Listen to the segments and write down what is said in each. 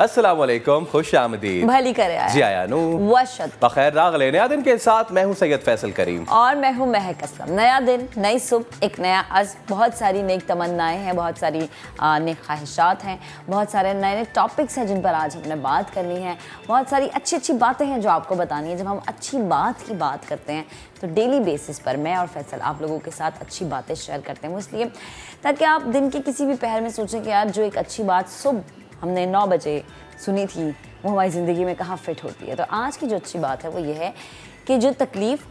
अस्सलाम वालेकुम, खुश आमदीद। भली करे आया। जी आया नू वशत बखैर रागले। नया दिन के साथ मैं हूँ सैयद फैसल करीम और मैं हूँ महक असलम। नया दिन, नई सुबह, एक नया अज़्म, बहुत सारी नेक तमन्नाएं हैं, बहुत सारी नेक ख्वाहिशात हैं, बहुत सारे नए नए टॉपिक्स हैं जिन पर आज हमने बात करनी है, बहुत सारी अच्छी अच्छी बातें हैं जो आपको बतानी है। जब हम अच्छी बात की बात करते हैं तो डेली बेसिस पर मैं और फैसल आप लोगों के साथ अच्छी बातें शेयर करते हैं, वो इसलिए ताकि आप दिन के किसी भी पहर में सोचें कि यार जो एक अच्छी बात सुबह हमने 9 बजे सुनी थी वो हमारी ज़िंदगी में कहाँ फिट होती है। तो आज की जो अच्छी बात है वो ये है कि जो तकलीफ़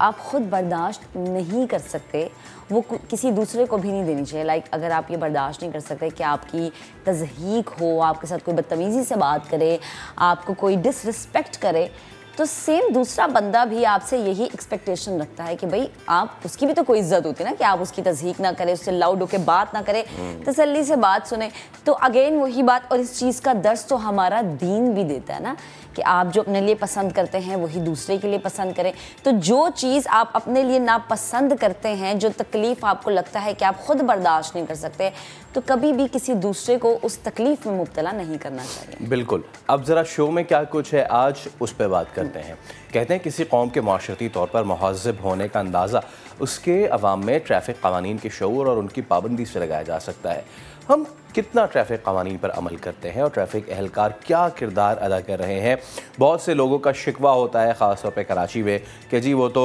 आप खुद बर्दाश्त नहीं कर सकते वो किसी दूसरे को भी नहीं देनी चाहिए। लाइक अगर आप ये बर्दाश्त नहीं कर सकते कि आपकी तज़हीक हो, आपके साथ कोई बदतमीज़ी से बात करे, आपको कोई डिसरिस्पेक्ट करे, तो सेम दूसरा बंदा भी आपसे यही एक्सपेक्टेशन रखता है कि भाई आप उसकी भी तो कोई इज्जत होती है ना, कि आप उसकी तज़हीक ना करें, उससे लाउड होकर बात ना करें, तसल्ली से बात सुने। तो अगेन वही बात, और इस चीज़ का दर्स तो हमारा दीन भी देता है ना कि आप जो अपने लिए पसंद करते हैं वही दूसरे के लिए पसंद करें। तो जो चीज़ आप अपने लिए नापसंद करते हैं, जो तकलीफ़ आपको लगता है कि आप खुद बर्दाश्त नहीं कर सकते, तो कभी भी किसी दूसरे को उस तकलीफ़ में मुब्तला नहीं करना चाहिए। बिल्कुल। अब ज़रा शो में क्या कुछ है आज उस पर बात करते हैं। कहते हैं किसी कौम के माशरती तौर पर महज़ब होने का अंदाज़ा उसके अवाम में ट्रैफिक क़वानीन के शऊर और उनकी पाबंदी से लगाया जा सकता है। हम कितना ट्रैफिक क़वानीन पर अमल करते हैं और ट्रैफिक एहलकार क्या किरदार अदा कर रहे हैं। बहुत से लोगों का शिकवा होता है ख़ास तौर पे कराची में कि जी वो तो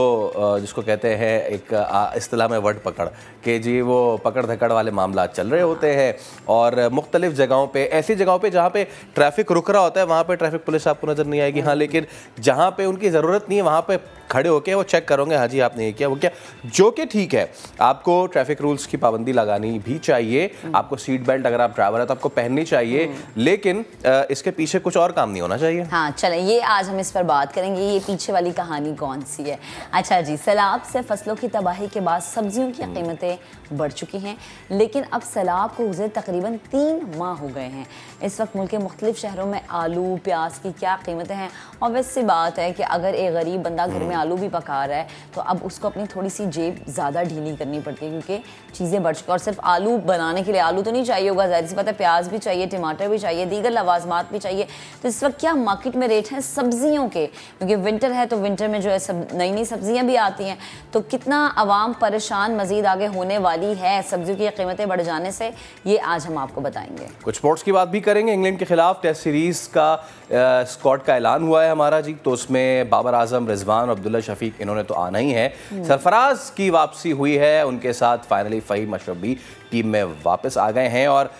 जिसको कहते हैं एक इस्तिलाह में वर्ड पकड़ कि जी वो पकड़ धकड़ वाले मामला चल रहे होते हैं, और मुख्तलिफ़ जगहों पे, ऐसी जगहों पे जहाँ पे ट्रैफिक रुक रहा होता है वहाँ पे ट्रैफिक पुलिस आपको नज़र नहीं आएगी। हाँ, लेकिन जहाँ पे उनकी ज़रूरत नहीं है वहाँ पे खड़े होके वो चेक करोगे, हाँ जी आपने ये किया वो क्या, जो कि ठीक है। आपको ट्रैफिक रूल्स की पाबंदी लगानी भी चाहिए, आपको सीट बेल्ट अगर आप ड्राइवर है तो आपको पहननी चाहिए, लेकिन इसके पीछे कुछ और काम नहीं होना चाहिए। हाँ चलें, ये आज हम इस पर बात करेंगे, ये पीछे वाली कहानी कौन सी है। अच्छा जी, सैलाब से फसलों की तबाही के बाद सब्जियों की कीमतें बढ़ चुकी हैं, लेकिन अब सैलाब को गुज़रे तकरीबन 3 माह हो गए हैं। इस वक्त मुल्क के मुख्तलिफ शहरों में आलू प्याज की क्या कीमतें हैं। और वैसे बात है कि अगर एक गरीब बंदा घर में आलू भी पका रहा है तो अब उसको अपनी थोड़ी सी जेब ज़्यादा ढीली करनी पड़ती है, क्योंकि चीज़ें बढ़ चुकी हैं। और सिर्फ आलू बनाने के लिए आलू तो नहीं चाहिए होगा, ज़ाहिर सी बात है, प्याज भी चाहिए, टमाटर भी चाहिए, दीगर लवाजमात भी चाहिए। तो इस वक्त क्या मार्केट में रेट हैं सब्जियों के, क्योंकि विंटर है तो विंटर में जो है सब नई नई सब्जियां भी आती हैं। तो कितना आवाम परेशान मजीद आगे होने वाली है सब्जियों की कीमतें बढ़ जाने से, ये आज हम आपको बताएंगे। कुछ स्पोर्ट्स की बात भी करेंगे। इंग्लैंड के खिलाफ टेस्ट सीरीज़ का स्क्वाड का ऐलान हुआ है हमारा जी, तो उसमें बाबर आजम, रिजवान, अब्दुल्ला शफीक इन्होंने तो आना ही है। सरफराज की वापसी हुई है, उनके साथ फाइनली फ़हीम अशरफ भी टीम में वापस आ गए हैं। और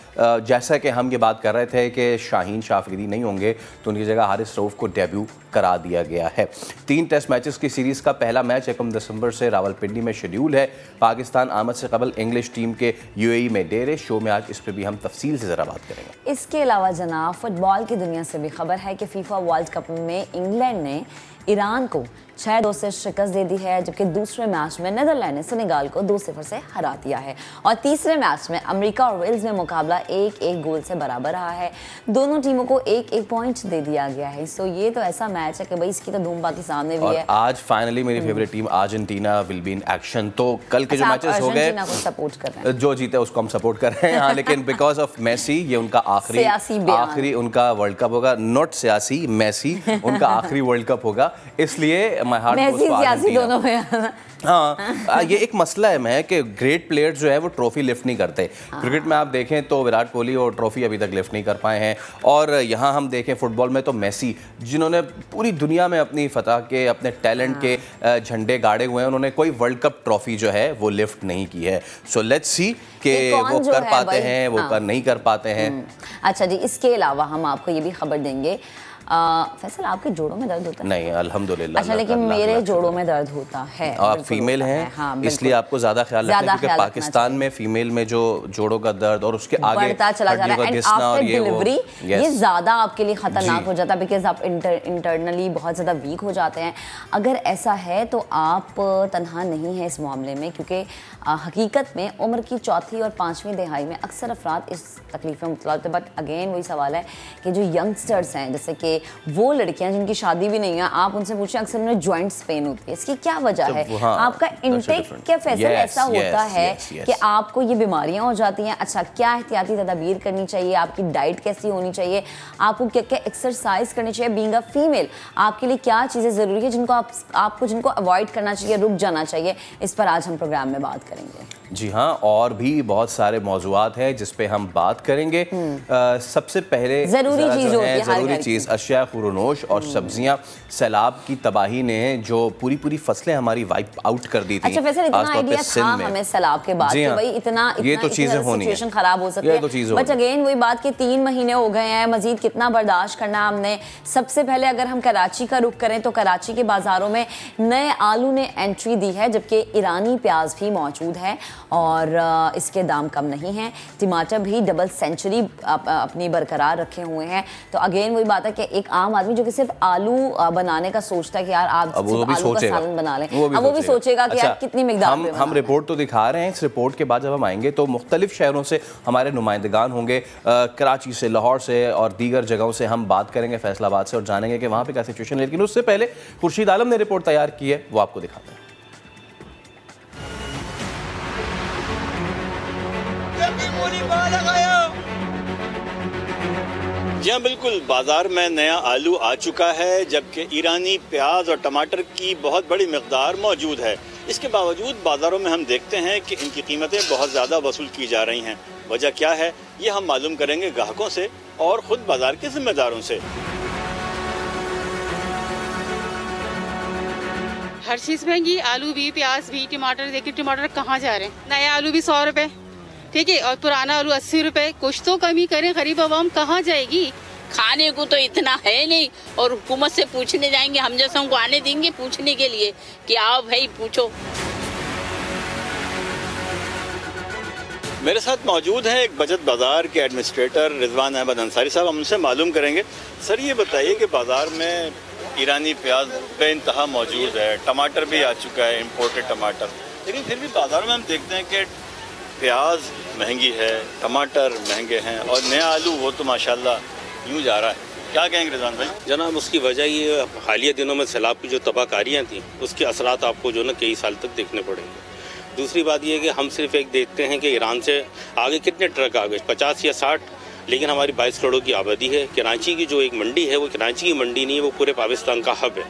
जैसा कि हम ये बात कर रहे थे कि शाहीन शाफिदी नहीं होंगे तो उनकी जगह हारिस रऊफ को डेब्यू करा दिया गया है। 3 टेस्ट मैचेस की सीरीज़ का पहला मैच 1 दिसंबर से रावलपिंडी में शेड्यूल है। पाकिस्तान आमद से कबल इंग्लिश टीम के UAE में डेरे। शो में आज इस पर भी हम तफसील से ज़रा बात करेंगे। इसके अलावा जनाब फुटबॉल की दुनिया से भी खबर है कि फीफा वर्ल्ड कप में इंग्लैंड ने ईरान को 6-2 से शिकस्त दे दी है, जबकि दूसरे मैच में नीदरलैंड ने सेनेगाल को 2-0 से हरा दिया है। और तीसरे मैच में अमेरिका और वेल्स में मुकाबला 1-1 गोल से बराबर रहा है। दोनों टीमों को 1-1 पॉइंट दे दिया गया है। सो ये तो ऐसा मैच है कि भाई इसकी तो धूम बाकी सामने भी है। आज फाइनली मेरी favourite team Argentina will be in action. तो कल के जो मैचेस हो गए, सपोर्ट कर रहे हैं, जो जीते उसको हम सपोर्ट कर रहे हैं। हाँ, लेकिन बिकॉज ऑफ मेसी ये उनका आखिरी उनका वर्ल्ड कप होगा, नॉट सियासी, मेसी उनका आखिरी वर्ल्ड कप होगा, इसलिए my heart goes to Argentina. दोनों में हाँ, ये एक मसला है कि ग्रेट प्लेयर्स जो है वो ट्रॉफी लिफ्ट नहीं करते। क्रिकेट में आप देखें तो विराट कोहली वो ट्रॉफी अभी तक लिफ्ट नहीं कर पाए हैं, और यहाँ हम देखें फुटबॉल में तो मेसी, जिन्होंने पूरी दुनिया में अपनी फतह के, अपने टैलेंट के झंडे गाड़े हुए हैं, उन्होंने कोई वर्ल्ड कप ट्रॉफी जो है वो लिफ्ट नहीं की है। सो लेट्स सी कि वो कर पाते हैं, वो कर नहीं कर पाते हैं। अच्छा जी, इसके अलावा हम आपको ये भी खबर देंगे, फैसल आपके जोड़ों में दर्द होता है? नहीं, अल्हम्दुलिल्लाह। अच्छा, लेकिन मेरे जोड़ों में दर्द होता है। आप फीमेल हैं, हाँ, इसलिए आपको ज़्यादा ख्याल रखना है, क्योंकि पाकिस्तान में फीमेल में जो जोड़ों का दर्द और उसके आगे बढ़ता चला जा रहा है, एंड आफ्टर डिलीवरी ये ज़्यादा आपके लिए ख़तरनाक हो जाता है, बिकॉज आप इंटरनली बहुत ज़्यादा वीक हो जाते हैं। अगर ऐसा है तो आप तनहा नहीं हैं इस मामले में, क्योंकि हकीकत में उम्र की 4वीं और 5वीं दिहाई में अक्सर अफराद इस तकलीफ में मुब्तला होते हैं। बट अगेन वही सवाल है कि जो यंगस्टर्स हैं, जैसे कि वो लड़कियां जिनकी शादी भी नहीं है, आप उनसे पूछें अक्सर उन्हें जॉइंट्स पेन होती है, इसकी क्या वजह है? हाँ, आपका इंटेक क्या फैसला ऐसा होता है कि आपको ये बीमारियां हो जाती हैं? अच्छा, क्या एहतियाती तदाबीर करनी चाहिए? आपकी डाइट कैसी होनी चाहिए? आपको क्या क्या एक्सरसाइज करनी चाहिए? बीइंग अ फीमेल आपके लिए क्या चीज़ें ज़रूरी है जिनको अवॉइड करना चाहिए, रुक जाना चाहिए? इस पर आज हम प्रोग्राम में बात करेंगे। जी हाँ, और भी बहुत सारे मौज़ूआत हैं जिस पे हम बात करेंगे। सबसे पहले ज़रूरी चीज़ होती है, ज़रूरी चीज़ अशिया खुरनोश और सब्जियां। सैलाब की तबाही ने जो पूरी पूरी फसलें हमारी वाइप आउट कर दी थी। अच्छा, वैसे इतना आइडिया था हमें सैलाब के बाद कि भाई इतना ये तो चीज़ें होनी है, सिचुएशन खराब हो सकती है, बट अगेन वही बात कि 3 महीने हो गए हैं, मजीद कितना बर्दाश्त करना हमने। सबसे पहले अगर हम कराची का रुख करें तो कराची के बाजारों में नए आलू ने एंट्री दी है, जबकि ईरानी प्याज भी मौजूद है और इसके दाम कम नहीं हैं। टमाटर भी डबल सेंचुरी अपनी बरकरार रखे हुए हैं। तो अगेन वही बात है कि एक आम आदमी जो कि सिर्फ आलू बनाने का सोचता है कि यार आप आलू का सालन बना लें, अब वो भी सोचेगा कि यार कितनी मिकदार में हम रिपोर्ट तो दिखा रहे हैं। इस रिपोर्ट के बाद जब हम आएंगे तो मुख्तलिफ शहरों से हमारे नुमाइंदगान होंगे, कराची से, लाहौर से और दीगर जगहों से हम बात करेंगे, फैसलाबाद से, और जानेंगे कि वहाँ पे क्या सिचुएशन है। लेकिन उससे पहले खुर्शीद आलम ने रिपोर्ट तैयार की है, वो आपको दिखाते हैं। जी हाँ, बिल्कुल, बाजार में नया आलू आ चुका है, जबकि ईरानी प्याज और टमाटर की बहुत बड़ी मकदार मौजूद है। इसके बावजूद बाज़ारों में हम देखते हैं कि इनकी कीमतें बहुत ज़्यादा वसूल की जा रही हैं। वजह क्या है, ये हम मालूम करेंगे ग्राहकों से और ख़ुद बाज़ार के जिम्मेदारों से। हर चीज़ महंगी, आलू भी, प्याज भी, टमाटर। देखिए टमाटर कहाँ जा रहे हैं। नया आलू भी 100 रुपये, ठीक है, और पुराना आलू 80 रुपये। कुछ तो कमी करें, गरीब आवाम कहाँ जाएगी? खाने को तो इतना है नहीं, और हुकूमत से पूछने जाएंगे, हम जैसे को आने देंगे पूछने के लिए कि आओ भाई पूछो। मेरे साथ मौजूद हैं एक बचत बाज़ार के एडमिनिस्ट्रेटर रिजवान अहमद अंसारी साहब। हम उनसे मालूम करेंगे। सर, ये बताइए कि बाज़ार में ईरानी प्याज बे इंतहा मौजूद है, टमाटर भी आ चुका है, इम्पोर्टेड टमाटर, लेकिन फिर भी बाज़ार में हम देखते हैं कि प्याज महंगी है, टमाटर महंगे हैं, और नया आलू वो तो माशाल्लाह यूँ जा रहा है। क्या कहेंगे रिजवान भाई? जनाब, उसकी वजह ये हालिया दिनों में सैलाब की जो तबाहकारियाँ थी, उसके असरात आपको जो ना कई साल तक देखने पड़ेंगे। दूसरी बात यह है कि हम सिर्फ एक देखते हैं कि ईरान से आगे कितने ट्रक आ गए, 50 या 60, लेकिन हमारी 22 करोड़ की आबादी है। कराची की जो एक मंडी है वो कराची की मंडी नहीं है, वो पूरे पाकिस्तान का हब है।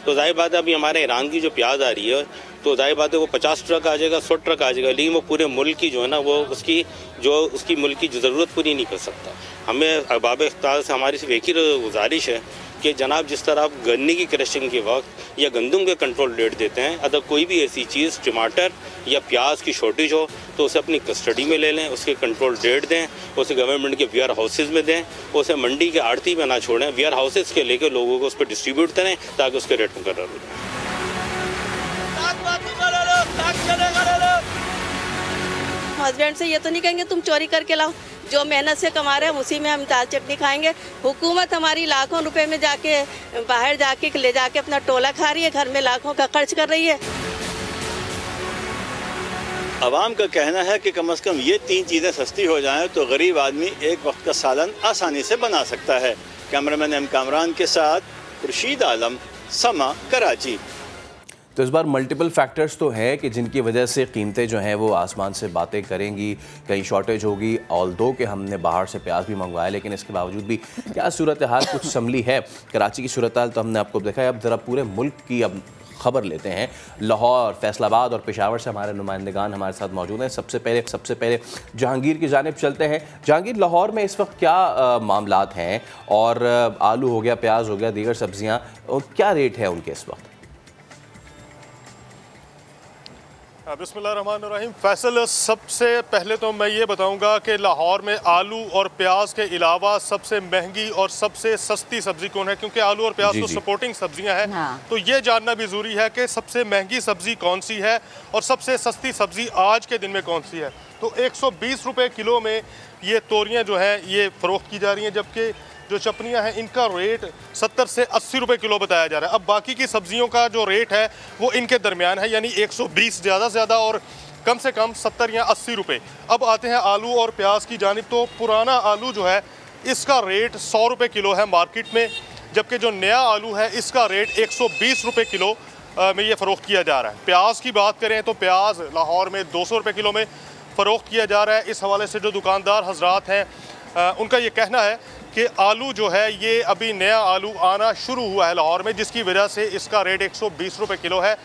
तो जाहिर बात है अभी हमारे ईरान की जो प्याज आ रही है, तो जाहिर बात है वो 50 ट्रक आ जाएगा, 100 ट्रक आ जाएगा, लेकिन वो पूरे मुल्क की जो है ना, वो उसकी मुल्क की ज़रूरत पूरी नहीं कर सकता। हमें अहबाब इख्तियार से हमारी सिर्फ एक ही गुजारिश है कि जनाब, जिस तरह आप गन्ने की क्रशिंग के वक्त या गंदम के कंट्रोल रेट देते हैं, अगर कोई भी ऐसी चीज़ टमाटर या प्याज की शॉर्टेज हो तो उसे अपनी कस्टडी में ले लें, उसके कंट्रोल रेट दें, उसे गवर्नमेंट के वेयर हाउसेज में दें, उसे मंडी के आड़ती में ना छोड़ें, वेयर हाउसेज के लेकर लोगों को उस पर डिस्ट्रीब्यूट करें ताकि उसके रेट मुकर्रर हो जाए। हस्बैंड से ये तो नहीं कहेंगे तुम चोरी करके लाओ, जो मेहनत से कमा रहे हैं उसी में हम दाल चटनी खाएंगे। हुकूमत हमारी लाखों रुपए में जाके बाहर जाके ले जाके अपना टोला खा रही है, घर में लाखों का खर्च कर रही है। आवाम का कहना है कि कम से कम ये 3 चीज़ें सस्ती हो जाएं तो गरीब आदमी एक वक्त का सालन आसानी से बना सकता है। कैमरामैन एम कामरान के साथ खुर्शीद आलम, समा, कराची। तो इस बार मल्टीपल फैक्टर्स तो हैं कि जिनकी वजह से कीमतें जो हैं वो आसमान से बातें करेंगी, कहीं शॉर्टेज होगी। ऑल्दो कि हमने बाहर से प्याज भी मंगवाया, लेकिन इसके बावजूद भी क्या सूरत हाल कुछ संभली है। कराची की सूरत हाल तो हमने आपको देखा है। अब ज़रा पूरे मुल्क की अब खबर लेते हैं। लाहौर, फैसलाबाद और पेशावर से हमारे नुमाइंदगान हमारे साथ मौजूद हैं। सबसे पहले जहांगीर की जानिब चलते हैं। जहांगीर, लाहौर में इस वक्त क्या मामलात हैं, और आलू हो गया, प्याज हो गया, दीगर सब्जियाँ, क्या रेट है उनके इस वक्त? बिस्मिल्लाहिर्रहमानिर्रहीम। फैसल, सबसे पहले तो मैं ये बताऊंगा कि लाहौर में आलू और प्याज के अलावा सबसे महंगी और सबसे सस्ती सब्जी कौन है, क्योंकि आलू और प्याज तो सपोर्टिंग सब्जियां हैं। हाँ। तो ये जानना भी ज़रूरी है कि सबसे महंगी सब्जी कौन सी है और सबसे सस्ती सब्जी आज के दिन में कौन सी है। तो 120 रुपये किलो में ये तोरियाँ जो हैं ये फ़रोख्त की जा रही हैं, जबकि जो चपनियाँ हैं इनका रेट 70 से 80 रुपये किलो बताया जा रहा है। अब बाकी की सब्जियों का जो रेट है वो इनके दरमियान है, यानी 120 ज़्यादा से ज़्यादा और कम से कम 70 या 80 रुपये। अब आते हैं आलू और प्याज की जानिब। तो पुराना आलू जो है इसका रेट 100 रुपये किलो है मार्केट में, जबकि जो नया आलू है इसका रेट 120 रुपये किलो में ये फ़रोख्त किया जा रहा है। प्याज की बात करें तो प्याज लाहौर में 200 रुपये किलो में फ़रोख्त किया जा रहा है। इस हवाले से जो दुकानदार हजरात हैं उनका ये कहना है कि आलू जो है ये अभी नया आलू आना शुरू हुआ है लाहौर में, जिसकी वजह से इसका रेट 120 रुपये किलो है।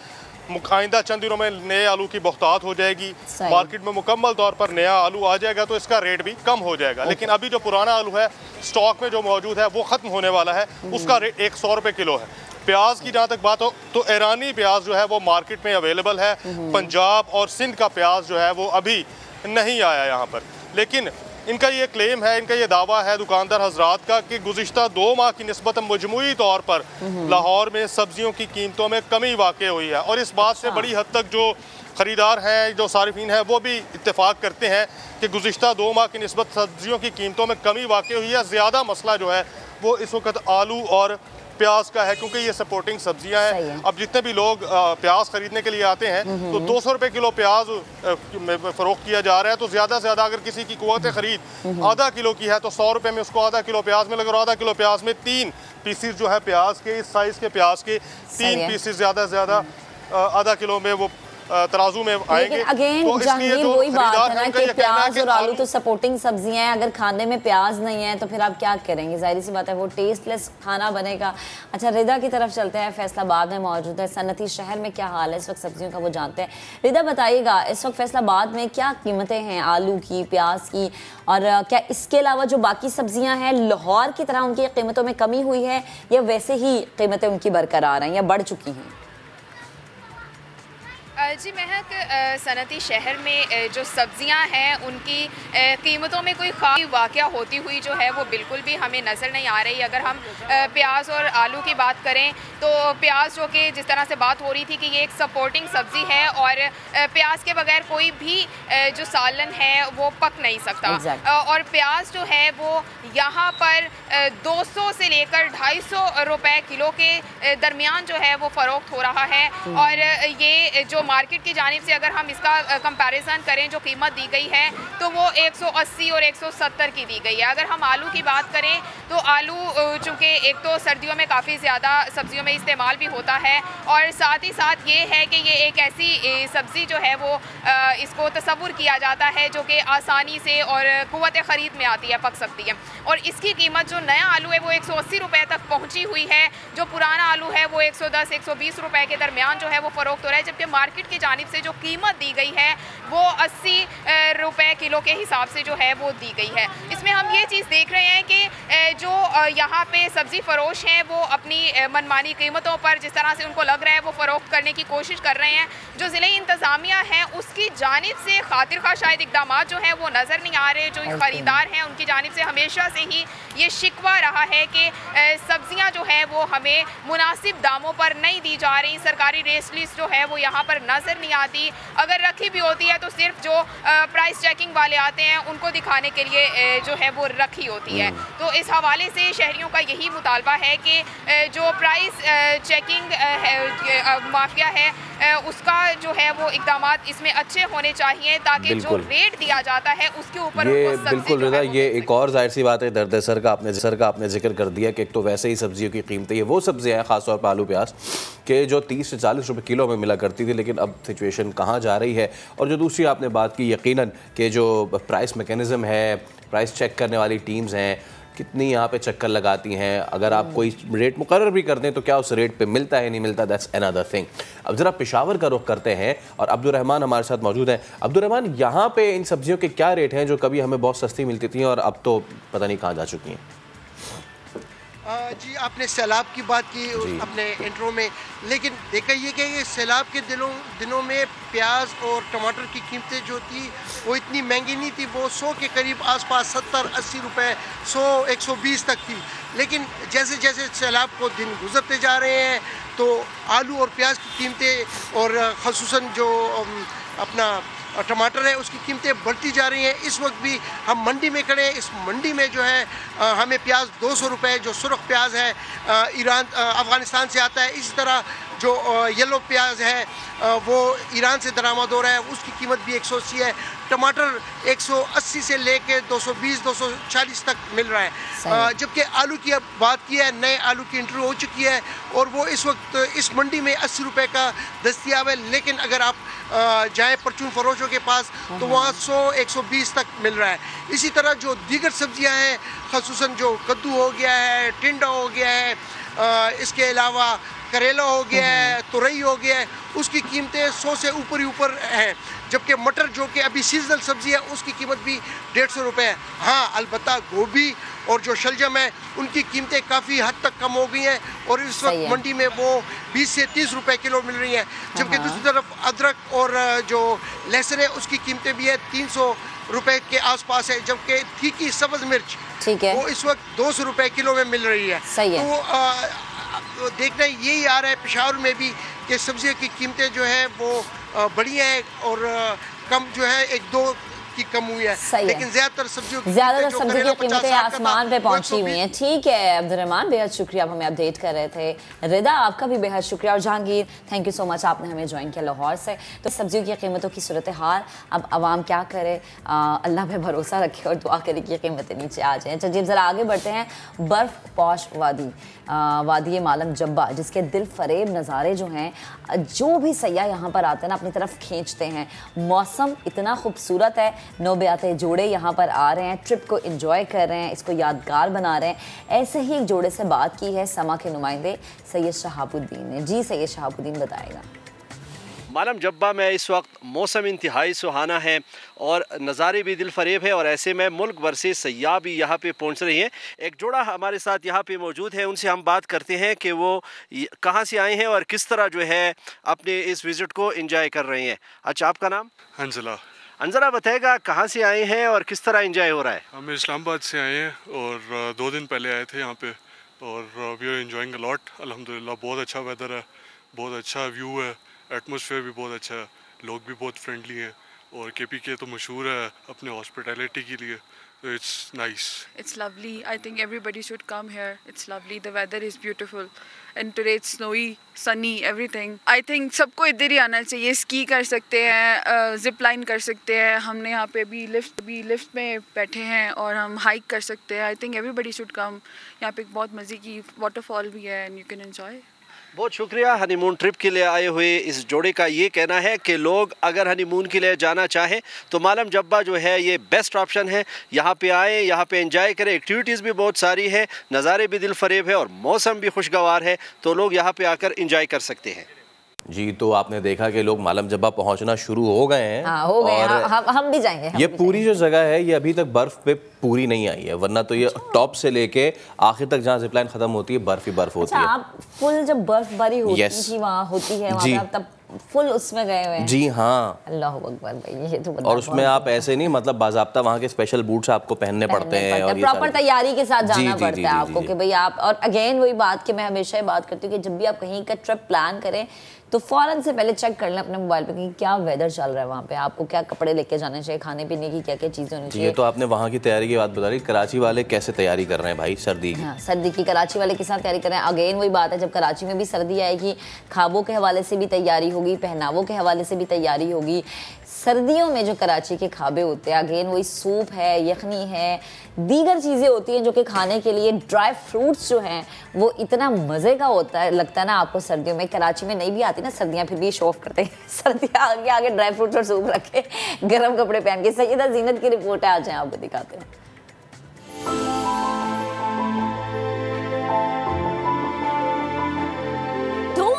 आइंदा चंद दिनों में नए आलू की बहुतात हो जाएगी, मार्केट में मुकम्मल तौर पर नया आलू आ जाएगा तो इसका रेट भी कम हो जाएगा। लेकिन अभी जो पुराना आलू है स्टॉक में जो मौजूद है वो ख़त्म होने वाला है, उसका रेट 100 रुपये किलो है। प्याज की जहाँ तक बात हो तो ईरानी प्याज जो है वो मार्केट में अवेलेबल है। पंजाब और सिंध का प्याज जो है वो अभी नहीं आया यहाँ पर, लेकिन इनका ये क्लेम है, इनका ये दावा है दुकानदार हजरात का कि गुज़िश्ता 2 माह की निस्बत मजमूई तौर पर लाहौर में सब्जियों की कीमतों में कमी वाक़ हुई है। और इस बात से बड़ी हद तक जो ख़रीदार हैं, जो सारिफीन हैं, वो भी इत्तेफाक करते हैं कि गुज़िश्ता 2 माह की निस्बत सब्जियों की कीमतों में कमी वाक़ हुई है। ज़्यादा मसला जो है वो इस वक्त आलू और प्याज का है, क्योंकि ये सपोर्टिंग सब्जियां हैं। अब जितने भी लोग प्याज खरीदने के लिए आते हैं तो 200 रुपये किलो प्याज में फ़रोख्त किया जा रहा है। तो ज़्यादा से ज़्यादा अगर किसी की कुव्वत खरीद आधा किलो की है तो 100 रुपये में उसको आधा किलो प्याज मिलेगा। और आधा किलो प्याज में 3 पीसीस जो है प्याज के, इस साइज़ के प्याज के 3 पीसीस ज़्यादा से ज़्यादा आधा किलो में वो तराजू में आएंगे। अगेन तो जहांगीर वही बात है ना कि प्याज और आलू तो सपोर्टिंग सब्जियां हैं, अगर खाने में प्याज नहीं है तो फिर आप क्या करेंगे? जाहिर सी बात है वो टेस्टलेस खाना बनेगा। अच्छा, रिदा की तरफ चलते हैं, फैसलाबाद में मौजूद है। सनती शहर में क्या हाल है इस वक्त सब्जियों का, वो जानते हैं। रिदा बताइएगा इस वक्त फैसलाबाद में क्या कीमतें हैं आलू की, प्याज की, और क्या इसके अलावा जो बाकी सब्जियां हैं लाहौर की तरह उनकी कीमतों में कमी हुई है या वैसे ही कीमतें उनकी बरकरार हैं या बढ़ चुकी हैं? जी महक, सनती शहर में जो सब्जियां हैं उनकी कीमतों में कोई खास वाक़या होती हुई जो है वो बिल्कुल भी हमें नज़र नहीं आ रही। अगर हम प्याज और आलू की बात करें तो प्याज जो कि जिस तरह से बात हो रही थी कि ये एक सपोर्टिंग सब्ज़ी है और प्याज के बगैर कोई भी जो सालन है वो पक नहीं सकता। और प्याज जो है वो यहाँ पर 200 से लेकर 250 रुपये किलो के दरमियान जो है वो फ़रोख्त हो रहा है। और ये जो मार्केट की जानिब से अगर हम इसका कंपैरिजन करें जो कीमत दी गई है तो वो 180 और 170 की दी गई है। अगर हम आलू की बात करें तो आलू चूँकि एक तो सर्दियों में काफ़ी ज़्यादा सब्जियों में इस्तेमाल भी होता है और साथ ही साथ ये है कि ये एक ऐसी सब्ज़ी जो है वो इसको तसव्वुर किया जाता है जो कि आसानी से और क़ुव्वत ख़रीद में आती है, पक सकती है। और इसकी कीमत जो नया आलू है वो 180 रुपये तक पहुँची हुई है, जो पुराना आलू है वो 110-120 रुपये के दरमियान जो है वो फ़रोख्त हो रहा है। जबकि मार्केट की जानिब से जो कीमत दी गई है वो 80 रुपये किलो के हिसाब से जो है वो दी गई है। इसमें हम ये चीज़ देख रहे हैं कि जो यहाँ पे सब्ज़ी फ़रोश हैं वो अपनी मनमानी कीमतों पर जिस तरह से उनको लग रहा है वो फ़रोख्त करने की कोशिश कर रहे हैं। जो ज़िले इंतज़ामिया है उसकी जानिब से खातिर खा शायद इक़दाम जो हैं वो नज़र नहीं आ रहे। जो ख़रीदार हैं उनकी जानिब से हमेशा से ही ये शिकवा रहा है कि सब्ज़ियाँ जो है वो हमें मुनासिब दामों पर नहीं दी जा रही। सरकारी रेट लिस्ट जो है वो यहाँ पर नज़र नहीं आती, अगर रखी भी होती है तो सिर्फ जो प्राइस चेकिंग वाले आते हैं उनको दिखाने के लिए जो है वो रखी होती है। तो इस हवाले से शहरियों का यही मुतालबा है कि जो प्राइस चेकिंग माफिया है उसका जो है वो इक़दाम इसमें अच्छे होने चाहिए ताकि जो रेट दिया जाता है उसके ऊपर बिल्कुल रिदा, ये एक और जाहिर सी बात है दर्द सर का आपने जिक्र कर दिया कि एक तो वैसे ही सब्जियों की कीमतें, ये वो सब्जियाँ हैं खासतौर पर आलू प्याज के जो 30 से 40 रुपये किलो में मिला करती थी, लेकिन अब सिचुएशन कहाँ जा रही है। और जो दूसरी आपने बात की यकीनन कि जो प्राइस मैकेनिज़्म है, प्राइस चेक करने वाली टीम्स हैं कितनी यहाँ पे चक्कर लगाती हैं, अगर आप कोई रेट मुकर्रर भी कर दें तो क्या उस रेट पे मिलता है नहीं मिलता, दैट्स अनदर थिंग। अब ज़रा पेशावर का रुख करते हैं और अब्दुर्रहमान हमारे साथ मौजूद हैं। अब्दुर्रहमान, यहाँ पे इन सब्जियों के क्या रेट हैं जो कभी हमें बहुत सस्ती मिलती थी और अब तो पता नहीं कहाँ जा चुकी हैं? जी, आपने सैलाब की बात की अपने इंट्रो में, लेकिन देखा ये कि ये सैलाब के दिनों में प्याज और टमाटर की कीमतें जो थी वो इतनी महंगी नहीं थी, वो 100 के करीब आसपास 70-80 रुपये, 100-120 तक थी। लेकिन जैसे जैसे सैलाब को दिन गुजरते जा रहे हैं तो आलू और प्याज की कीमतें और ख़ुसूसन जो अपना टमाटर है उसकी कीमतें बढ़ती जा रही हैं। इस वक्त भी हम मंडी में खड़े हैं, इस मंडी में जो है हमें प्याज 200 रुपये, जो सुरख प्याज है अफ़गानिस्तान से आता है, इसी तरह जो येलो प्याज है वो ईरान से दरामद हो रहा है, उसकी कीमत भी 180 है। टमाटर 180 से लेके 220 240 तक मिल रहा है। जबकि आलू की अब बात की है, नए आलू की इंट्रो हो चुकी है और वो इस वक्त इस मंडी में 80 रुपए का दस्तियाब है। लेकिन अगर आप जाए परचून फरोशों के पास तो वहाँ 100-120 तक मिल रहा है। इसी तरह जो दीगर सब्जियां हैं, ख़ुसूसन जो कद्दू हो गया है, टिंडा हो गया है, इसके अलावा करेला हो गया है, तुरई हो गया है, उसकी कीमतें 100 से ऊपर ही ऊपर हैं। जबकि मटर जो कि अभी सीजनल सब्जी है उसकी कीमत भी 150 रुपये है। हाँ, अलबत्ता गोभी और जो शलजम है उनकी कीमतें काफ़ी हद तक कम हो गई हैं और इस वक्त मंडी में वो 20 से 30 रुपए किलो मिल रही हैं। जबकि दूसरी तरफ अदरक और जो लहसुन है उसकी कीमतें भी है 300 रुपए के आसपास है। जबकि तीखी सब्ज मिर्च वो इस वक्त 200 रुपए किलो में मिल रही है। तो देखना यही आ रहा है पेशावर में भी कि सब्जियों की कीमतें जो है वो बढ़ी हैं और कम जो है 1-2 की कम हुई है। लेकिन ज्यादातर सब्जियों की कीमतें आसमान पे पहुंची हुई हैं। ठीक है अब्दुर्रहमान, बेहद शुक्रिया, आप हमें अपडेट कर रहे थे। रिदा, आपका भी बेहद शुक्रिया और Jahangir, thank you so much, आपने हमें ज्वाइन किया लाहौर से। तो सब्जियों की कीमतों की सूरत हाल, अब आवाम क्या करे, अल्लाह पे भरोसा रखे और दुआ करे कि कीमतें नीचे आ जाएँ। चलिए ज़रा आगे बढ़ते हैं। बर्फ़ पौश वादी मालम जब्बा, जिसके दिल फरेब नज़ारे जो हैं, जो भी सयाह यहाँ पर आते हैं ना अपनी तरफ खींचते हैं। मौसम इतना खूबसूरत है, नौबियाते जोड़े यहाँ पर आ रहे हैं, ट्रिप को एंजॉय कर रहे हैं, इसको यादगार बना रहे हैं। ऐसे ही एक जोड़े से बात की है समा के नुमाइंदे सैयद शहाबुद्दीन ने। जी सैयद शहाबुद्दीन बताएगा। मालम जब्बा में इस वक्त मौसम इंतहाई सुहाना है और नज़ारे भी दिल फरेब है और ऐसे में मुल्क भर से सयाह भी यहाँ पे पहुँच रही हैं। एक जोड़ा हमारे साथ यहाँ पे मौजूद है, उनसे हम बात करते हैं कि वो कहाँ से आए हैं और किस तरह जो है अपने इस विज़िट को एंजॉय कर रहे हैं। अच्छा, आपका नाम? हंजला। अंजरा, बताएगा कहाँ से आए हैं और किस तरह एंजॉय हो रहा है? हम इस्लामाबाद से आए हैं और 2 दिन पहले आए थे यहाँ पे और we are enjoying a lot. अल्हम्दुलिल्लाह बहुत अच्छा वेदर है, बहुत अच्छा व्यू है, एटमॉस्फेयर भी बहुत अच्छा है, लोग भी बहुत फ्रेंडली हैं और KPK तो मशहूर है अपने हॉस्पिटैलिटी के लिए। It's nice. It's lovely. I think everybody should come here. It's lovely. The weather is beautiful. And today it's snowy, sunny, everything. I think सबको इधर ही आना चाहिए। स्की कर सकते हैं, जिप लाइन कर सकते हैं। हमने यहाँ पे भी लिफ्ट में बैठे हैं और हम हाइक कर सकते हैं। I think everybody should come. यहाँ पे एक बहुत मज़े की वाटरफॉल भी है and you can enjoy. बहुत शुक्रिया। हनीमून ट्रिप के लिए आए हुए इस जोड़े का ये कहना है कि लोग अगर हनीमून के लिए जाना चाहें तो मालम जब्बा जो है ये बेस्ट ऑप्शन है। यहाँ पे आए, यहाँ पे एंजॉय करें, एक्टिविटीज़ भी बहुत सारी है, नज़ारे भी दिल फरेब है और मौसम भी खुशगवार है, तो लोग यहाँ पे आकर एंजॉय कर सकते हैं। जी, तो आपने देखा कि लोग मालम जब्बा पहुंचना शुरू हो गए हैं। हाँ, हो गए हैं। हम भी जाएंगे। ये पूरी जो जगह है ये अभी तक बर्फ पे पूरी नहीं आई है, वरना तो ये टॉप से लेके आखिर तक जहाँ जिपलाइन खत्म होती है बर्फ ही बर्फ होती है। आप फुल जब बर्फबारी होती थी वहाँ होती है वहाँ तब फुल उसमें गए हुए हैं। जी हाँ, अल्लाह अकबर भाई, ये तो और उसमें आप ऐसे नहीं, मतलब बाज़ाब्ता वहाँ के स्पेशल बूट्स आपको पहनने पड़ते हैं और प्रॉपर तैयारी के साथ जाना पड़ता है आपको कि भाई आप। और अगेन वही बात कि मैं हमेशा ये बात करती हूँ कि जब भी आप कहीं का ट्रिप प्लान करें तो फ़ौरन से पहले चेक कर लें अपने मोबाइल पे कि क्या वेदर चल रहा है वहाँ पे, आपको क्या कपड़े लेके जाने चाहिए, खाने पीने की क्या क्या चीज़ें होनी चाहिए। ये तो आपने वहाँ की तैयारी की बात बता रही, कराची वाले कैसे तैयारी कर रहे हैं भाई सर्दी की? हाँ, सर्दी की कराची वाले के साथ तैयारी कर रहे हैं। अगेन वही बात है, जब कराची में भी सर्दी आएगी, खाबों के हवाले से भी तैयारी होगी, पहनावों के हवाले से भी तैयारी होगी। सर्दियों में जो कराची के खाबे होते हैं, अगेन वही सूप है, यखनी है, दीगर चीज़ें होती हैं जो कि खाने के लिए, ड्राई फ्रूट्स जो हैं वो इतना मज़े का होता है, लगता है ना आपको सर्दियों में। कराची में नहीं भी आती ना सर्दियाँ, फिर भी शो ऑफ करते हैं सर्दियाँ आगे आगे ड्राई फ्रूट्स और सूप रखे, गर्म कपड़े पहन के। सैयदा जीनत की रिपोर्ट है, आ जाए आपको दिखाते हैं।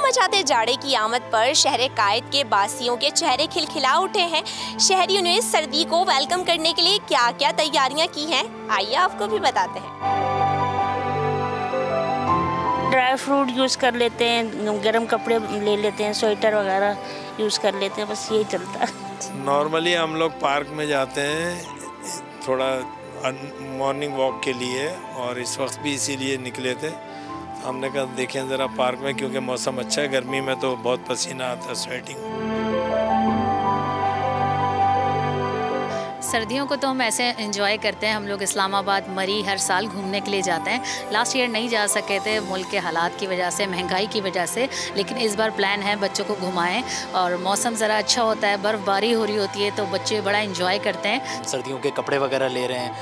मचाते जाड़े की आमद पर शहर कायद के बासियों के चेहरे खिलखिला उठे हैं। शहरियों ने सर्दी को वेलकम करने के लिए क्या क्या तैयारियां की हैं, आइए आपको भी बताते हैं। ड्राई फ्रूट यूज़ कर लेते हैं, गर्म कपड़े ले लेते हैं, स्वेटर वगैरह यूज़ कर लेते हैं, बस यही चलता है। नॉर्मली हम लोग पार्क में जाते हैं थोड़ा मॉर्निंग वॉक के लिए और इस वक्त भी इसीलिए निकले थे। हमने कहा देखें ज़रा पार्क में, क्योंकि मौसम अच्छा है, गर्मी में तो बहुत पसीना आता है, स्वेटिंग। सर्दियों को तो हम ऐसे एंजॉय करते हैं, हम लोग इस्लामाबाद मरी हर साल घूमने के लिए जाते हैं। लास्ट ईयर नहीं जा सके थे मुल्क के हालात की वजह से, महंगाई की वजह से, लेकिन इस बार प्लान है बच्चों को घुमाएं और मौसम ज़रा अच्छा होता है, बर्फ़बारी हो रही होती है तो बच्चे बड़ा एंजॉय करते हैं। सर्दियों के कपड़े वगैरह ले रहे हैं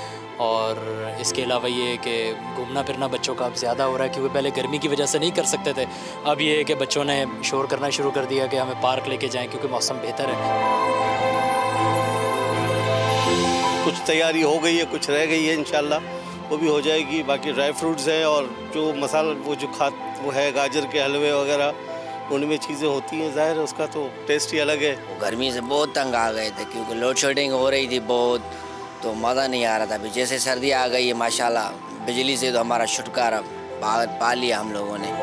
और इसके अलावा ये कि घूमना फिरना बच्चों का अब ज़्यादा हो रहा है, क्योंकि पहले गर्मी की वजह से नहीं कर सकते थे। अब ये है कि बच्चों ने शोर करना शुरू कर दिया कि हमें पार्क लेके जाएं क्योंकि मौसम बेहतर है। कुछ तैयारी हो गई है, कुछ रह गई है, इंशाल्लाह वो भी हो जाएगी। बाकी ड्राई फ्रूट्स है और जो मसाला वो है गाजर के हलवे वगैरह, उनमें चीज़ें होती हैं, ज़ाहिर है उसका तो टेस्ट ही अलग है। गर्मी से बहुत तंग आ गए थे क्योंकि लोड शेडिंग हो रही थी बहुत, तो मज़ा नहीं आ रहा था। अभी जैसे सर्दी आ गई है माशाल्लाह, बिजली से तो हमारा छुटकारा पा लिया हम लोगों ने।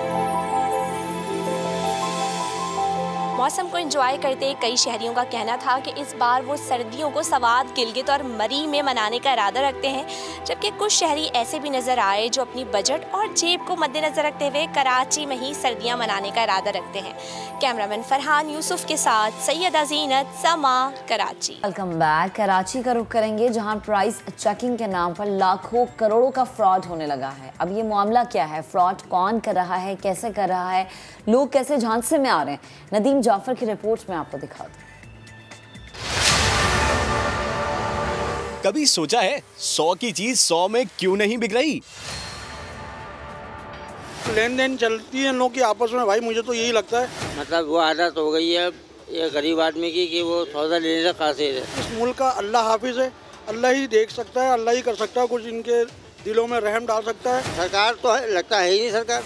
मौसम को एंजॉय करते कई शहरियों का कहना था कि इस बार वो सर्दियों को सवात, गिलगित और मरी में मनाने का इरादा रखते हैं, जबकि कुछ शहरी ऐसे भी नज़र आए जो अपनी बजट और जेब को मद्देनजर रखते हुए कराची में ही सर्दियां मनाने का इरादा रखते हैं। कैमरामैन फरहान यूसुफ के साथ सैयदा ज़ीनत, समा, कराची। Welcome back. कराची का रुख करेंगे जहां प्राइस चेकिंग के नाम पर लाखों करोड़ों का फ्रॉड होने लगा है। अब ये मामला क्या है, फ्रॉड कौन कर रहा है, कैसे कर रहा है, लोग कैसे झांसे में आ रहे हैं, नदीम जाफर की रिपोर्ट में आपको दिखा दूं। कभी सोचा है 100 की चीज 100 में क्यों नहीं बिक रही? लेन देन चलती है लोग की आपस में, भाई मुझे तो यही लगता है। मतलब वो आदत हो गई है ये गरीब आदमी की कि वो सौदा लेने से कासिर है। इस मुल्क का अल्लाह हाफिज है, अल्लाह ही देख सकता है, अल्लाह ही कर सकता है, कुछ इनके दिलों में रहम डाल सकता है। सरकार तो है, लगता है ही नहीं सरकार,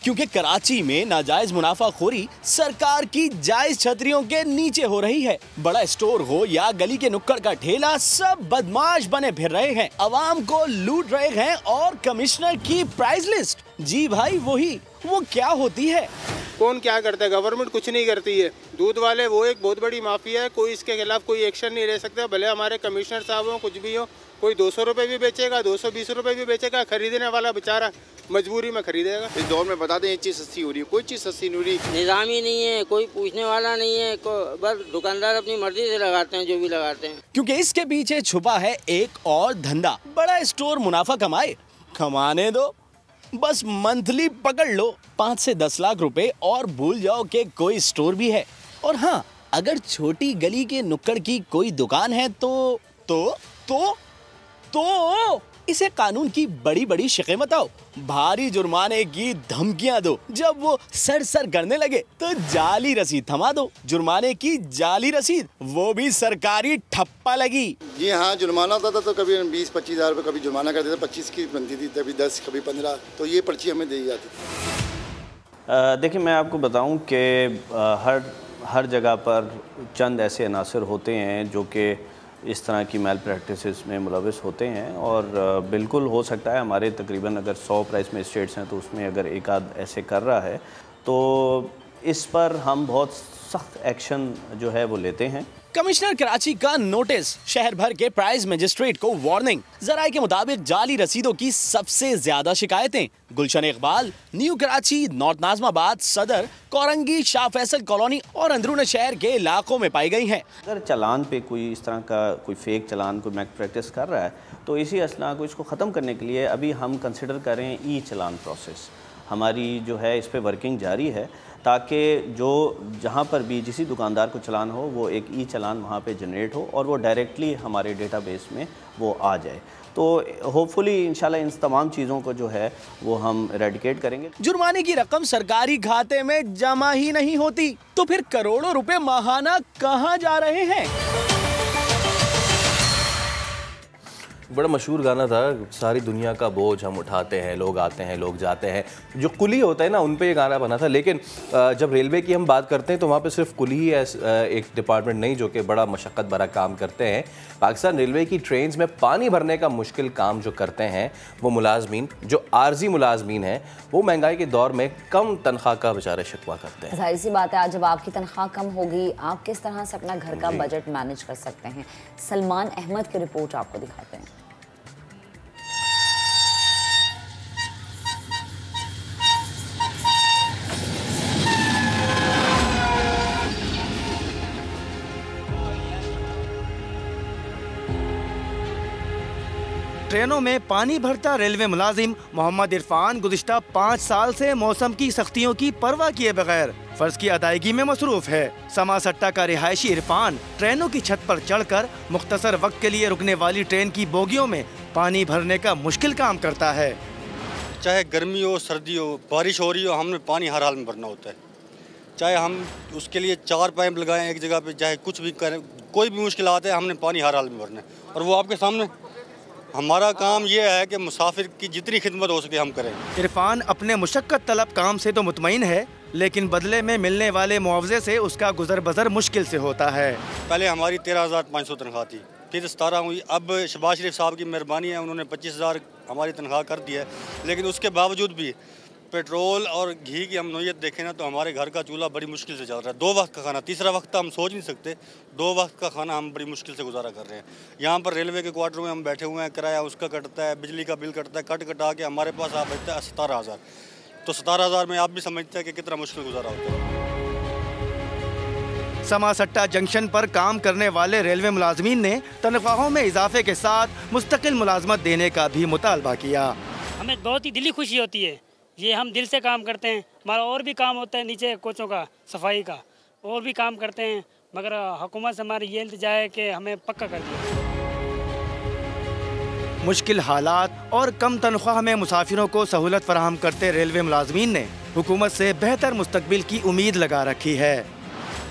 क्योंकि कराची में नाजायज मुनाफाखोरी सरकार की जायज छतरियों के नीचे हो रही है। बड़ा स्टोर हो या गली के नुक्कड़ का ठेला, सब बदमाश बने फिर रहे हैं, अवाम को लूट रहे हैं। और कमिश्नर की प्राइस लिस्ट, जी भाई वही, वो क्या होती है? कौन क्या करता है? गवर्नमेंट कुछ नहीं करती है। दूध वाले वो एक बहुत बड़ी माफिया है, कोई इसके खिलाफ कोई एक्शन नहीं ले सकता, भले हमारे कमिश्नर साहब हो, कुछ भी हो। कोई 200 रुपए भी बेचेगा, 220 रुपए भी बेचेगा, खरीदने वाला बेचारा मजबूरी में खरीदेगा। इस दौर में बता दें ये चीज़ सस्ती हो रही है, कोई चीज़ सस्ती नहीं हो रही। निज़ाम ही नहीं है, कोई पूछने वाला नहीं है, बस दुकानदार अपनी मर्जी से लगाते हैं जो भी लगाते हैं। क्योंकि इसके पीछे छुपा है एक और धंधा। बड़ा स्टोर मुनाफा कमाने दो, बस मंथली पकड़ लो 5 से 10 लाख रुपए और भूल जाओ कि कोई स्टोर भी है। और हाँ, अगर छोटी गली के नुक्कड़ की कोई दुकान है तो इसे कानून की बड़ी बड़ी शिकें बताओ, भारी जुर्माने की धमकियां दो। जब वो सर करने लगे तो जाली रसीद थमा दो। जुर्माने की जाली रसीद, वो भी सरकारी ठप्पा लगी। जी हाँ, जुर्माना होता था तो कभी 20-25 हज़ार रुपये कभी जुर्माना करते थे, 25 की बनती थी, कभी 10, कभी 15, तो ये पर्ची हमें दी जाती थी। देखिए, मैं आपको बताऊं कि हर जगह पर चंद ऐसे अनासर होते हैं जो कि इस तरह की मैल प्रैक्टिसेस में मुलविस होते हैं। और बिल्कुल हो सकता है हमारे तकरीबन अगर 100 प्राइस में स्टेट्स हैं तो उसमें अगर एक आध ऐसे कर रहा है तो इस पर हम बहुत सख्त एक्शन जो है वो लेते हैं। कमिश्नर कराची का नोटिस, शहर भर के प्राइस मजिस्ट्रेट को वार्निंग। जराये के मुताबिक जाली रसीदों की सबसे ज्यादा शिकायतें गुलशन इकबाल, न्यू कराची, नॉर्थ नाजमाबाद, सदर, कोरंगी, शाह फैसल कॉलोनी और अंदरून शहर के इलाकों में पाई गई हैं। अगर चालान पे कोई इस तरह का कोई फेक चालान कोई मैक प्रैक्टिस कर रहा है तो इसी असला को इसको ख़त्म करने के लिए अभी हम कंसिडर करें ई चालान प्रोसेस। हमारी जो है इस पे वर्किंग जारी है ताकि जो जहाँ पर भी जिस दुकानदार को चलान हो वो एक ई चालान वहाँ पे जनरेट हो और वो डायरेक्टली हमारे डेटाबेस में वो आ जाए। तो होपफुली इंशाल्लाह इन तमाम चीज़ों को जो है वो हम रेडिकेट करेंगे। जुर्माने की रकम सरकारी खाते में जमा ही नहीं होती तो फिर करोड़ों रुपए माहाना कहाँ जा रहे हैं? बड़ा मशहूर गाना था, सारी दुनिया का बोझ हम उठाते हैं, लोग आते हैं लोग जाते हैं, जो कुली होता है ना उन पे ये गाना बना था। लेकिन जब रेलवे की हम बात करते हैं तो वहाँ पे सिर्फ कुली ही एक डिपार्टमेंट नहीं जो कि बड़ा मशक्क़त भरा काम करते हैं। पाकिस्तान रेलवे की ट्रेन्स में पानी भरने का मुश्किल काम जो करते हैं वो मुलाजमीन, जो आर्जी मुलाजमीन हैं, वो महंगाई के दौर में कम तनख्वाह का बेचारे शिकवा करते हैं। जाहिर सी बात है, आज जब आपकी तनख्वाह कम होगी आप किस तरह से अपना घर का बजट मैनेज कर सकते हैं। सलमान अहमद की रिपोर्ट आपको दिखाते हैं। ट्रेनों में पानी भरता रेलवे मुलाजिम मोहम्मद इरफान गुज़िश्ता 5 साल से मौसम की सख्तियों की परवाह किए बगैर फर्ज की अदायगी में मसरूफ है। समा सट्टा का रिहायशी इरफान ट्रेनों की छत पर चढ़कर मुख्तसर वक्त के लिए रुकने वाली ट्रेन की बोगियों में पानी भरने का मुश्किल काम करता है। चाहे गर्मी हो, सर्दी हो, बारिश हो रही हो, हमने पानी हर हाल में भरना होता है। चाहे हम उसके लिए 4 पाइप लगाएं एक जगह पे, चाहे कुछ भी करें, कोई भी मुश्किल आते हैं, हमने पानी हर हाल में भरना है। और वो आपके सामने हमारा काम ये है कि मुसाफिर की जितनी खिदमत हो सके हम करें। इरफान अपने मुशक्कत तलब काम से तो मुतमईन है, लेकिन बदले में मिलने वाले मुआवजे से उसका गुजर बसर मुश्किल से होता है। पहले हमारी 13,500 तनख्वाह थी, फिर 17 हुई। अब शहबाज शरीफ साहब की मेहरबानी है, उन्होंने 25,000 हमारी तनख्वाह कर दी है। लेकिन उसके बावजूद भी पेट्रोल और घी की हम नोयत देखें ना, तो हमारे घर का चूल्हा बड़ी मुश्किल से चल रहा है। 2 वक्त का खाना, तीसरा वक्त का हम सोच नहीं सकते, 2 वक्त का खाना हम बड़ी मुश्किल से गुजारा कर रहे हैं। यहाँ पर रेलवे के क्वार्टर में हम बैठे हुए हैं, किराया उसका कटता है, बिजली का बिल कटता है, कटा के हमारे पास आ बचता है 17,000। तो 17,000 में आप भी समझते हैं कि कितना मुश्किल गुजारा होता है। समा सट्टा जंक्शन पर काम करने वाले रेलवे मुलाजमीन ने तनख्वाहों में इजाफे के साथ मुस्तकिल मुलाजमत देने का भी मुतालबा किया। हमें बहुत ही दिली खुशी होती है, ये हम दिल से काम करते हैं। हमारा और भी काम होता है नीचे कोचों का, सफाई का, और भी काम करते हैं, मगर हुकूमत से हमारी ये इल्तिजा है कि हमें पक्का कर दिया। मुश्किल हालात और कम तनख्वाह में मुसाफिरों को सहूलत फराहम करते रेलवे मुलाजमीन ने हुकूमत से बेहतर मुस्तकबिल की उम्मीद लगा रखी है।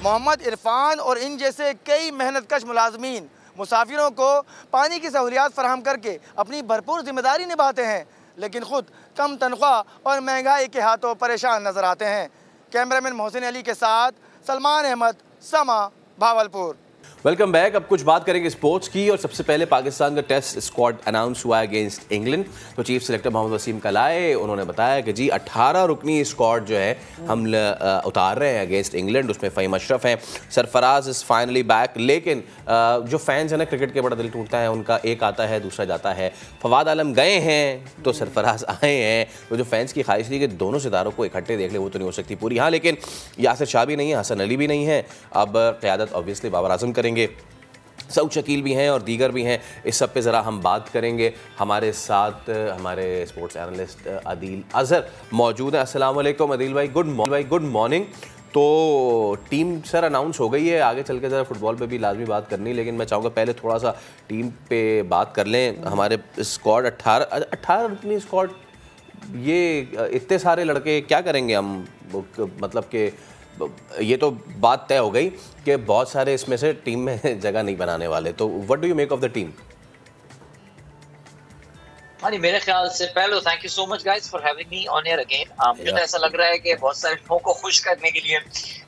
मोहम्मद इरफान और इन जैसे कई मेहनतकश मुलाजमीन मुसाफिरों को पानी की सहूलियात फराहम करके अपनी भरपूर जिम्मेदारी निभाते हैं, लेकिन खुद कम तनख्वाह और महंगाई के हाथों परेशान नजर आते हैं। कैमरामैन मोहसिन अली के साथ सलमान अहमद, समा, भावलपुर। Welcome back. अब कुछ बात करेंगे स्पोर्ट्स की, और सबसे पहले पाकिस्तान का टेस्ट स्क्वाड अनाउंस हुआ अगेंस्ट इंग्लैंड। तो चीफ सेलेक्टर मोहम्मद वसीम कलाए उन्होंने बताया कि जी 18 रुकनी स्क्वाड जो है हम उतार रहे हैं अगेंस्ट इंग्लैंड। उसमें फ़हीम अशरफ हैं, सरफराज इज़ फाइनली बैक। लेकिन जो फैंस हैं ना, क्रिकेट के बड़ा दिल टूटता है उनका, एक आता है दूसरा जाता है। फवाद आलम गए हैं तो सरफराज आए हैं, तो जो फैंस की ख्वाहिश थी कि दोनों सितारों को इकट्ठे देख ले, वो तो नहीं हो सकती पूरी। हाँ, लेकिन यासिर शाह भी नहीं है, हसन अली भी नहीं है। अब क़यादत ऑब्वियसली बाबर आजम करेंगे, सऊद शकील भी हैं और दीगर भी हैं। इस सब पे ज़रा हम बात करेंगे। हमारे साथ हमारे स्पोर्ट्स एनालिस्ट अदील अजहर मौजूद हैं। अस्सलाम वालेकुम अदील भाई, गुड मॉर्निंग। तो टीम सर अनाउंस हो गई है, आगे चल के ज़रा फुटबॉल पे भी लाजमी बात करनी, लेकिन मैं चाहूँगा पहले थोड़ा सा टीम पे बात कर लें। हमारे स्क्वाड 18 रुकनी स्क्वाड, ये इतने सारे लड़के क्या करेंगे हम? मतलब कि ये तो बात तय हो गई कि बहुत सारे इसमें से टीम में जगह नहीं बनाने वाले। तो what do you make of the team? हाँ जी, मेरे ख्याल से पहले तो thank you so much guys for having me on air again. मुझे तो ऐसा लग रहा है कि बहुत सारे लोगों को खुश करने के लिए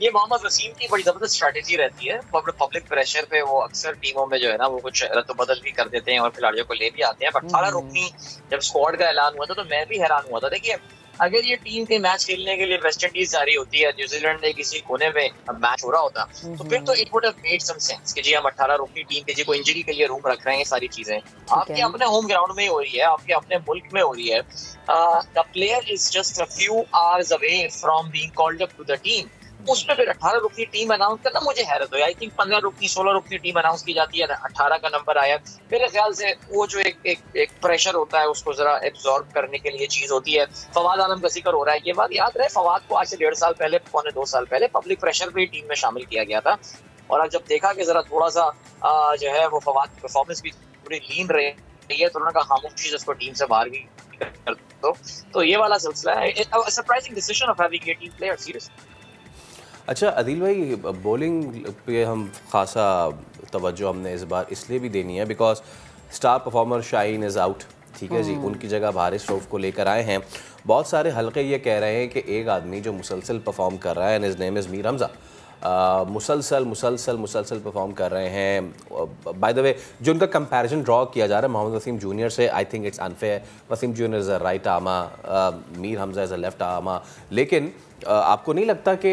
ये मोहम्मद वसीम की बड़ी जबरदस्त स्ट्रेटेजी रहती है। पब्लिक प्रेशर पे वो अक्सर टीमों में जो है ना, वो कुछ रद्द-बदल भी कर देते हैं और खिलाड़ियों को ले भी आते हैं। 18 रुकनी जब स्क्वाड का ऐलान हुआ था तो मैं भी हैरान हुआ था। देखिए, अगर ये टीम के मैच खेलने के लिए वेस्ट इंडीज जा रही होती है, न्यूजीलैंड ने किसी कोने में मैच हो रहा होता, तो फिर तो it would have made some sense कि जी हम 18 रुकनी टीम के जी को इंजरी के लिए रूम रख रहे हैं। ये सारी चीजें आपके अपने होम ग्राउंड में ही हो रही है, आपके अपने मुल्क में हो रही है। The player is just a few hours away from being called up to the team. उसमें फिर 18 रुकनी टीम अनाउंस करना मुझे हैरत हुई। आई थिंक 15 रुकनी 16 रुकनी टीम अनाउंस की जाती है, 18 का नंबर आया। मेरे ख्याल से वो जो एक प्रेशर होता है उसको जरा एब्जॉर्ब करने के लिए चीज होती है। फवाद आलम का जिक्र हो रहा है, ये बात याद रहे, फवाद को आज से 1.5 साल पहले, पौने 2 साल पहले पब्लिक प्रेशर पे टीम में शामिल किया गया था। और आज जब देखा कि जरा थोड़ा सा जो है वो फवाद की परफॉर्मेंस भी थोड़ी लीन रही है, तो उन्होंने कहा खामोशी इसको टीम से बाहर भी कर दो। तो ये वाला सिलसिला है। Surprising decision of having 18 players seriously. अच्छा अदील भाई, बॉलिंग पे हम खासा तवज्जो हमने इस बार इसलिए भी देनी है because star performer Shaheen is out, ठीक है जी। उनकी जगह हारिस रऊफ को लेकर आए हैं। बहुत सारे हल्के ये कह रहे हैं कि एक आदमी जो मुसलसल परफॉर्म कर रहा है, and his name is Mir Hamza, मुसलसल परफॉर्म कर रहे हैं। बाय द वे, जो उनका कंपैरिजन ड्रॉ किया जा रहा है मोहम्मद वसीम जूनियर से, I think it's unfair. Wasim junior is a right armer, Mir Hamza is a left armer. लेकिन आपको नहीं लगता कि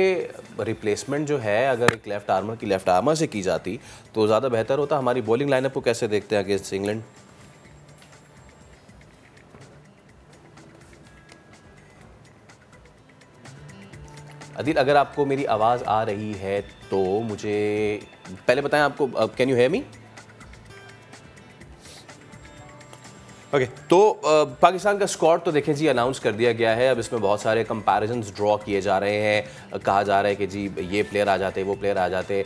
रिप्लेसमेंट जो है अगर एक लेफ्ट आर्मर की लेफ्ट आर्मर से की जाती तो ज़्यादा बेहतर होता? हमारी बॉलिंग लाइनअप को कैसे देखते हैं अगेंस्ट इंग्लैंड? अदील, अगर आपको मेरी आवाज़ आ रही है तो मुझे पहले बताएं, आपको can you hear me? Okay तो पाकिस्तान का स्क्वाड तो देखें जी अनाउंस कर दिया गया है। अब इसमें बहुत सारे कंपैरिजन्स ड्रॉ किए जा रहे हैं। कहा जा रहा है कि जी ये प्लेयर आ जाते, वो प्लेयर आ जाते।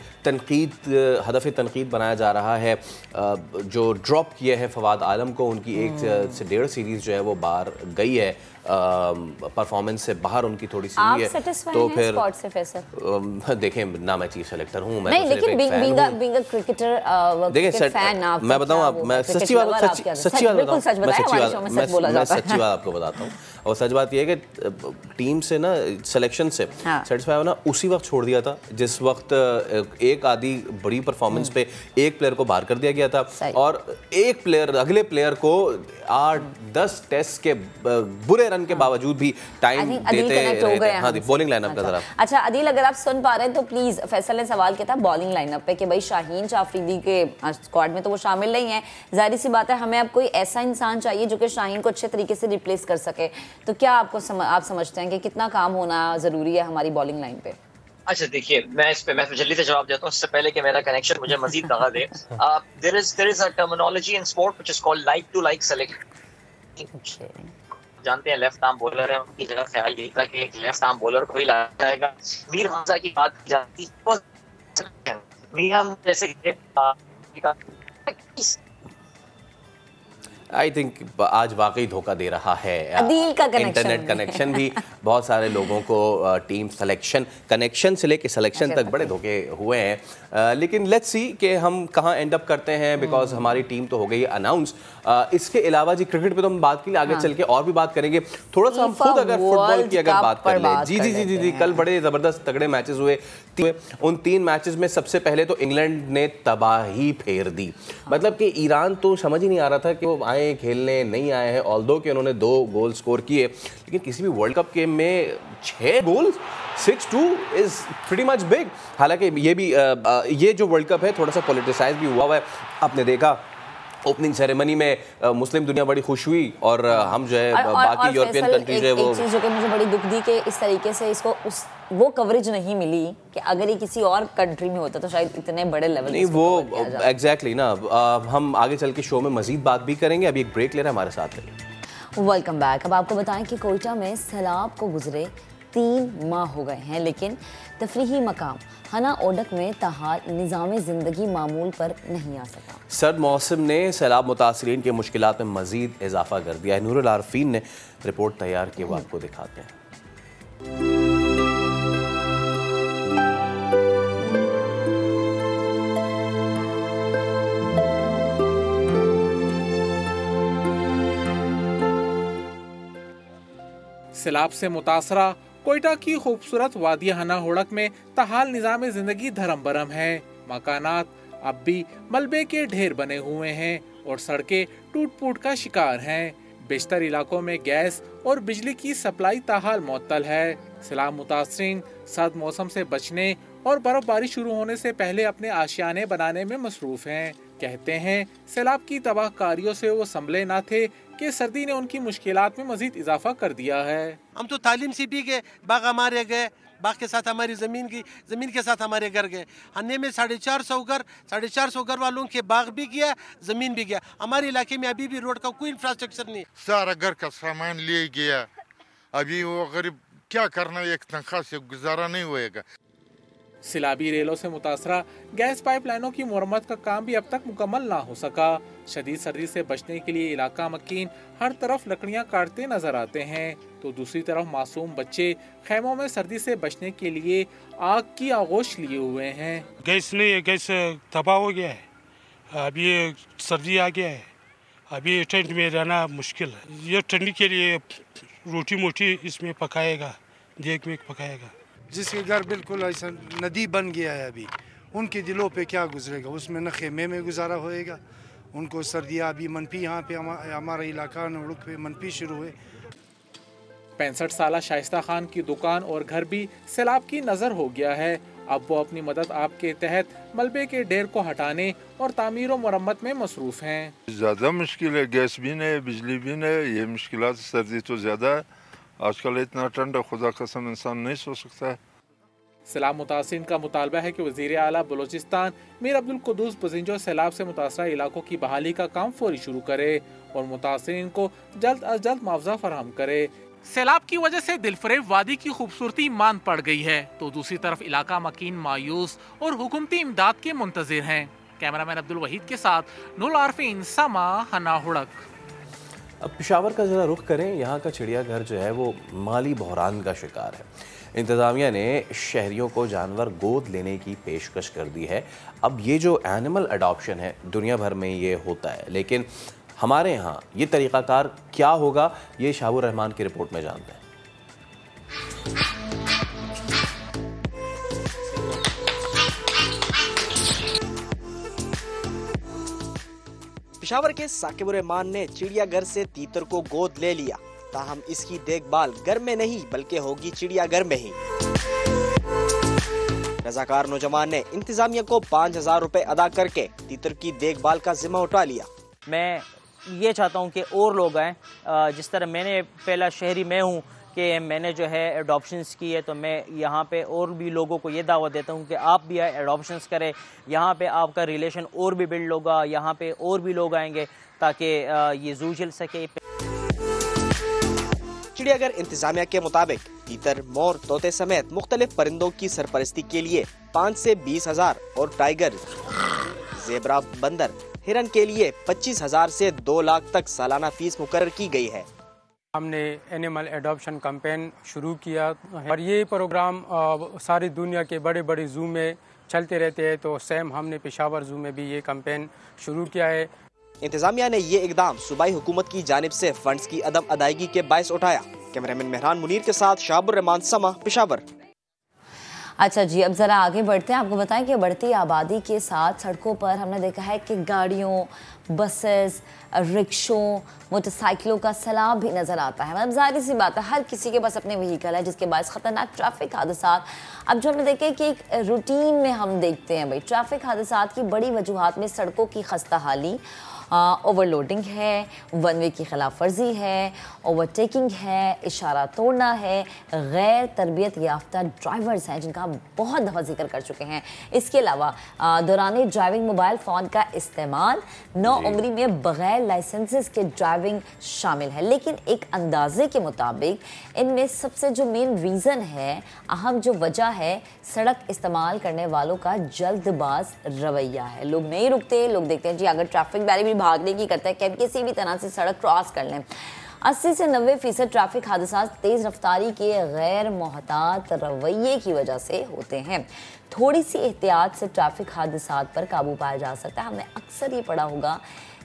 हदफ तनकीद बनाया जा रहा है। जो ड्रॉप किए हैं फवाद आलम को, उनकी 1 से 1.5 सीरीज़ जो है वो बाहर गई है, परफॉर्मेंस से बाहर उनकी थोड़ी सी हुई है। तो फिर से फैसल देखें ना, मैं चीफ सेलेक्टर हूँ, मैं नहीं, तो लेकिन बीइंग अ क्रिकेटर देखिए फैन आप, मैं बताऊँ आप, मैं सच्ची बात आपको बताता हूँ। और सच बात यह है कि टीम से ना, सिलेक्शन से सेटिस्फाई होना उसी वक्त छोड़ दिया था जिस वक्त एक आधी बड़ी परफॉर्मेंस पे एक प्लेयर को बाहर कर दिया गया था, और एक प्लेयर अगले प्लेयर को 8-10 टेस्ट के बुरे रन के बावजूद भी टाइम देते रहते हैं। हाँ, बॉलिंग लाइनअप का जरा। अच्छा अदील, अगर आप सुन पा रहे हैं तो प्लीज, फैसल ने सवाल किया था बॉलिंग लाइनअप पे कि भाई शाहीन आफरीदी के स्क्वाड में तो वो शामिल नहीं है, जाहिर सी बात है हमें अब कोई ऐसा इंसान चाहिए जो कि शाहीन को अच्छे तरीके से रिप्लेस कर सके। तो क्या आपको आप समझते हैं कि कितना काम होना जरूरी है हमारी बॉलिंग लाइन पे? अच्छा देखिए, मैं जल्दी से जवाब देता हूँ इससे पहले कि मेरा कनेक्शन मुझे मजीद दगा दे। There is a terminology in sport which is called like to like selection. जानते हैं लेफ्ट आर्म बॉलर है, उनकी जगह ख्याल यही था कि एक लेफ्ट आर्म बॉलर को ही लाया जाएगा। मीर हमजा की बात की जाती है, मीर हम जैसे आई थिंक आज वाकई धोखा दे रहा है अदील का इंटरनेट कनेक्शन भी। बहुत सारे लोगों को टीम सिलेक्शन, कनेक्शन से लेके सिलेक्शन तक बड़े धोखे हुए हैं। लेकिन लेट्स सी कि हम कहाँ एंड अप करते हैं, बिकॉज हमारी टीम तो हो गई अनाउंस। इसके अलावा जी क्रिकेट पे तो हम बात के लिए आगे चल के और भी बात करेंगे। थोड़ा सा हम खुद अगर फुटबॉल की अगर बात कर ले, जी कल बड़े ज़बरदस्त तगड़े मैचेस हुए। उन 3 मैचेस में सबसे पहले तो इंग्लैंड ने तबाही फेर दी। मतलब कि ईरान तो समझ ही नहीं आ रहा था कि वो आए खेलने, नहीं आए हैं। ऑल्दो कि उन्होंने 2 गोल स्कोर किए, लेकिन किसी भी वर्ल्ड कप गेम में 6 गोल 6-2 इज प्रीटी मच बिग। हालांकि ये जो वर्ल्ड कप है थोड़ा सा पॉलिटिसाइज भी हुआ है। आपने देखा ओपनिंग सेरेमनी में मुस्लिम दुनिया बड़ी खुश हुई, और हम जो है बाकी यूरोपियन कंट्रीज है वो, चीज़ जो कि मुझे बड़ी दुख दी कि इस तरीके से इसको वो कवरेज नहीं मिली कि अगर ये किसी और कंट्री में होता तो शायद इतने बड़े लेवल नहीं वो एग्जैक्टली ना। हम आगे चल के शो में मजीद बात भी करेंगे। अभी एक ब्रेक ले रहे हैं, हमारे साथ वेलकम बैक। अब आपको बताएं कि कोयटा में सैलाब को गुजरे 3 माह हो गए हैं, लेकिन तफरीही मकाम हना ओडक में ताहाल निज़ाम ज़िंदगी मामूल पर नहीं आ सका। सर्द मौसम ने सैलाब मुतासरीन की मुश्किलात में मज़ीद इजाफा कर दिया है। नूरुल आरफीन ने रिपोर्ट तैयार की, वो आपको दिखाते हैं। सैलाब से मुतासरा कोयटा की खूबसूरत वादी हना ओडक में ताहाल निज़ाम ज़िंदगी धर्म बरम है। मकानात अब भी मलबे के ढेर बने हुए हैं और सड़कें टूट फूट का शिकार हैं। बेशतर इलाकों में गैस और बिजली की सप्लाई ताहाल मुअत्तल है। सैलाब मुतासरीन सर्द मौसम से बचने और बर्फबारी शुरू होने से पहले अपने आशियाने बनाने में मसरूफ हैं। कहते हैं सैलाब की तबाहकारियों से वो संभले ना थे कि सर्दी ने उनकी मुश्किलात में मजीद इजाफा कर दिया है। हम तो तालीम से भी गए, बाग हमारे गए, बाग के साथ हमारी ज़मीन के साथ हमारे घर गए। हन्ने में 450 घर वालों के बाग भी गया, ज़मीन भी गया। हमारे इलाके में अभी भी रोड का कोई इंफ्रास्ट्रक्चर नहीं। सारा घर का सामान ले गया। अभी वो गरीब क्या करना, एक तनख्वाह से गुजारा नहीं होएगा। सैलाबी रेलों से मुतासरा गैस पाइपलाइनों की मुरम्मत का काम भी अब तक मुकम्मल ना हो सका। शदीद सर्दी से बचने के लिए इलाका मकीन हर तरफ लकड़ियां काटते नजर आते हैं, तो दूसरी तरफ मासूम बच्चे खैमों में सर्दी से बचने के लिए आग की आगोश लिए हुए हैं। गैस नहीं है, गैस तबाह हो गया है। अभी सर्दी आ गया है, अभी टेंट में रहना मुश्किल है। ये ठंडी के लिए रोटी मोटी इसमें पकाएगा, देग में पकाएगा। जिसके घर बिल्कुल ऐसा नदी बन गया है, अभी उनके दिलों पे क्या गुजरेगा। उसमें न खेमे में गुजारा होएगा, उनको सर्दियाँ अभी मनफी, यहाँ पे हमारा इलाका नोड़क पे मनफी शुरू हुए। 65 साला शाइस्ता खान की दुकान और घर भी सैलाब की नज़र हो गया है। अब वो अपनी मदद आपके तहत मलबे के ढेर को हटाने और तामीर और मरम्मत में मसरूफ हैं। ज़्यादा मुश्किल है, गैस भी नहीं, बिजली भी नहीं, ये मुश्किलात। सर्दी तो ज़्यादा है आजकल, इतना ठंडा खुदा कसम इंसान नहीं सो सकता है। सैलाब मुतासिरीन का मुतालबा है कि वज़ीर आला बलूचिस्तान मीर अब्दुल कुद्दूस बजिंजो सैलाब से मुतासरा इलाकों की बहाली का काम फौरी शुरू करे और मुतासिरीन को जल्द अज जल्द मुआवजा फराहम करे। सैलाब की वजह से दिलफरेब वादी की खूबसूरती मान पड़ गई है तो दूसरी तरफ इलाका मकीन मायूस और हुकूमती इमदाद के मुंतजिर हैं। कैमरामैन अब्दुल वहीद के साथ नूर आरफीन, समा, हना हुड़क। अब पेशावर का ज़रा रुख करें। यहाँ का चिड़ियाघर जो है वो माली बहरान का शिकार है। इंतज़ामिया ने शहरियों को जानवर गोद लेने की पेशकश कर दी है। अब ये जो एनिमल अडॉप्शन है दुनिया भर में ये होता है, लेकिन हमारे यहाँ ये तरीक़ाकार क्या होगा ये शाहबुर रहमान की रिपोर्ट में जानते हैं। पेशावर के साकिबुर रहमान ने चिड़ियाघर से तीतर को गोद ले लिया, ताहम इसकी देखभाल घर में नहीं बल्कि होगी चिड़ियाघर में ही। रजाकार नौजवान ने इंतजामिया को 5,000 रुपए अदा करके तीतर की देखभाल का जिम्मा उठा लिया। मैं ये चाहता हूँ कि और लोग आएँ, जिस तरह मैंने पहला शहरी मैं हूँ कि मैंने जो है एडॉप्शंस की है, तो मैं यहाँ पे और भी लोगों को ये दावत देता हूँ कि आप भी आए, एडॉप्शंस करें। यहाँ पे आपका रिलेशन और भी बिल्ड होगा, यहाँ पे और भी लोग आएंगे ताकि ये जू चल सके। चिड़ियाघर इंतजामिया के मुताबिक तीतर, मोर, तोते समेत मुख्तलिफ परिंदों की सरपरस्ती के लिए 5 से 20,000 और टाइगर, ज़ेबरा, बंदर, हिरन के लिए 25,000 से 2 लाख तक सालाना फीस मुकर्रर की गई है। हमने एनिमल एडॉप्शन कैंपेन शुरू किया और ये प्रोग्राम सारी दुनिया के बड़े बड़े जू में चलते रहते हैं, तो सेम हमने पेशावर जू में भी ये कैंपेन शुरू किया है। इंतजामिया ने ये इकदाम सूबाई हुकूमत की जानिब से फंड्स की अदम अदायगी के बायस उठाया। कैमरामैन मेहरान मुनीर के साथ शाहबुर रहमान, समा, पेशावर। अच्छा जी, अब ज़रा आगे बढ़ते हैं। आपको बताएं कि बढ़ती आबादी के साथ सड़कों पर हमने देखा है कि गाड़ियों, बसेस, रिक्शों, मोटरसाइकिलों का सैलाब भी नज़र आता है। मतलब जाहिर सी बात है, हर किसी के पास अपने व्हीकल है, जिसके बायस ख़तरनाक ट्रैफिक हादसात। अब जो हमने देखे कि एक रूटीन में हम देखते हैं भाई ट्रैफिक हादसात की बड़ी वजूहात में सड़कों की खस्ता हाली, ओवरलोडिंग है, वन वे की खिलाफ वर्जी है, ओवरटेकिंग है, इशारा तोड़ना है, गैर तरबियत याफ्ता ड्राइवर्स हैं जिनका हम बहुत दफ़ा जिक्र कर चुके हैं। इसके अलावा दौरान ड्राइविंग मोबाइल फ़ोन का इस्तेमाल, नौ उम्री में बग़ैर लाइसेंसेस के ड्राइविंग शामिल है। लेकिन एक अंदाजे के मुताबिक इनमें सबसे जो मेन रीज़न है, अहम जो वजह है, सड़क इस्तेमाल करने वालों का जल्दबाज रवैया है। लोग नहीं रुकते, लोग देखते हैं जी अगर ट्रैफिक बैरियर भागने की करता है कि किसी भी तरह से सड़क क्रॉस कर लें। 80 से 90% ट्रैफिक हादसा तेज़ रफ्तारी के गैर मोहतात रवैये की वजह से होते हैं। थोड़ी सी एहतियात से ट्रैफिक हादसा पर काबू पाया जा सकता है। हमने अक्सर ये पढ़ा होगा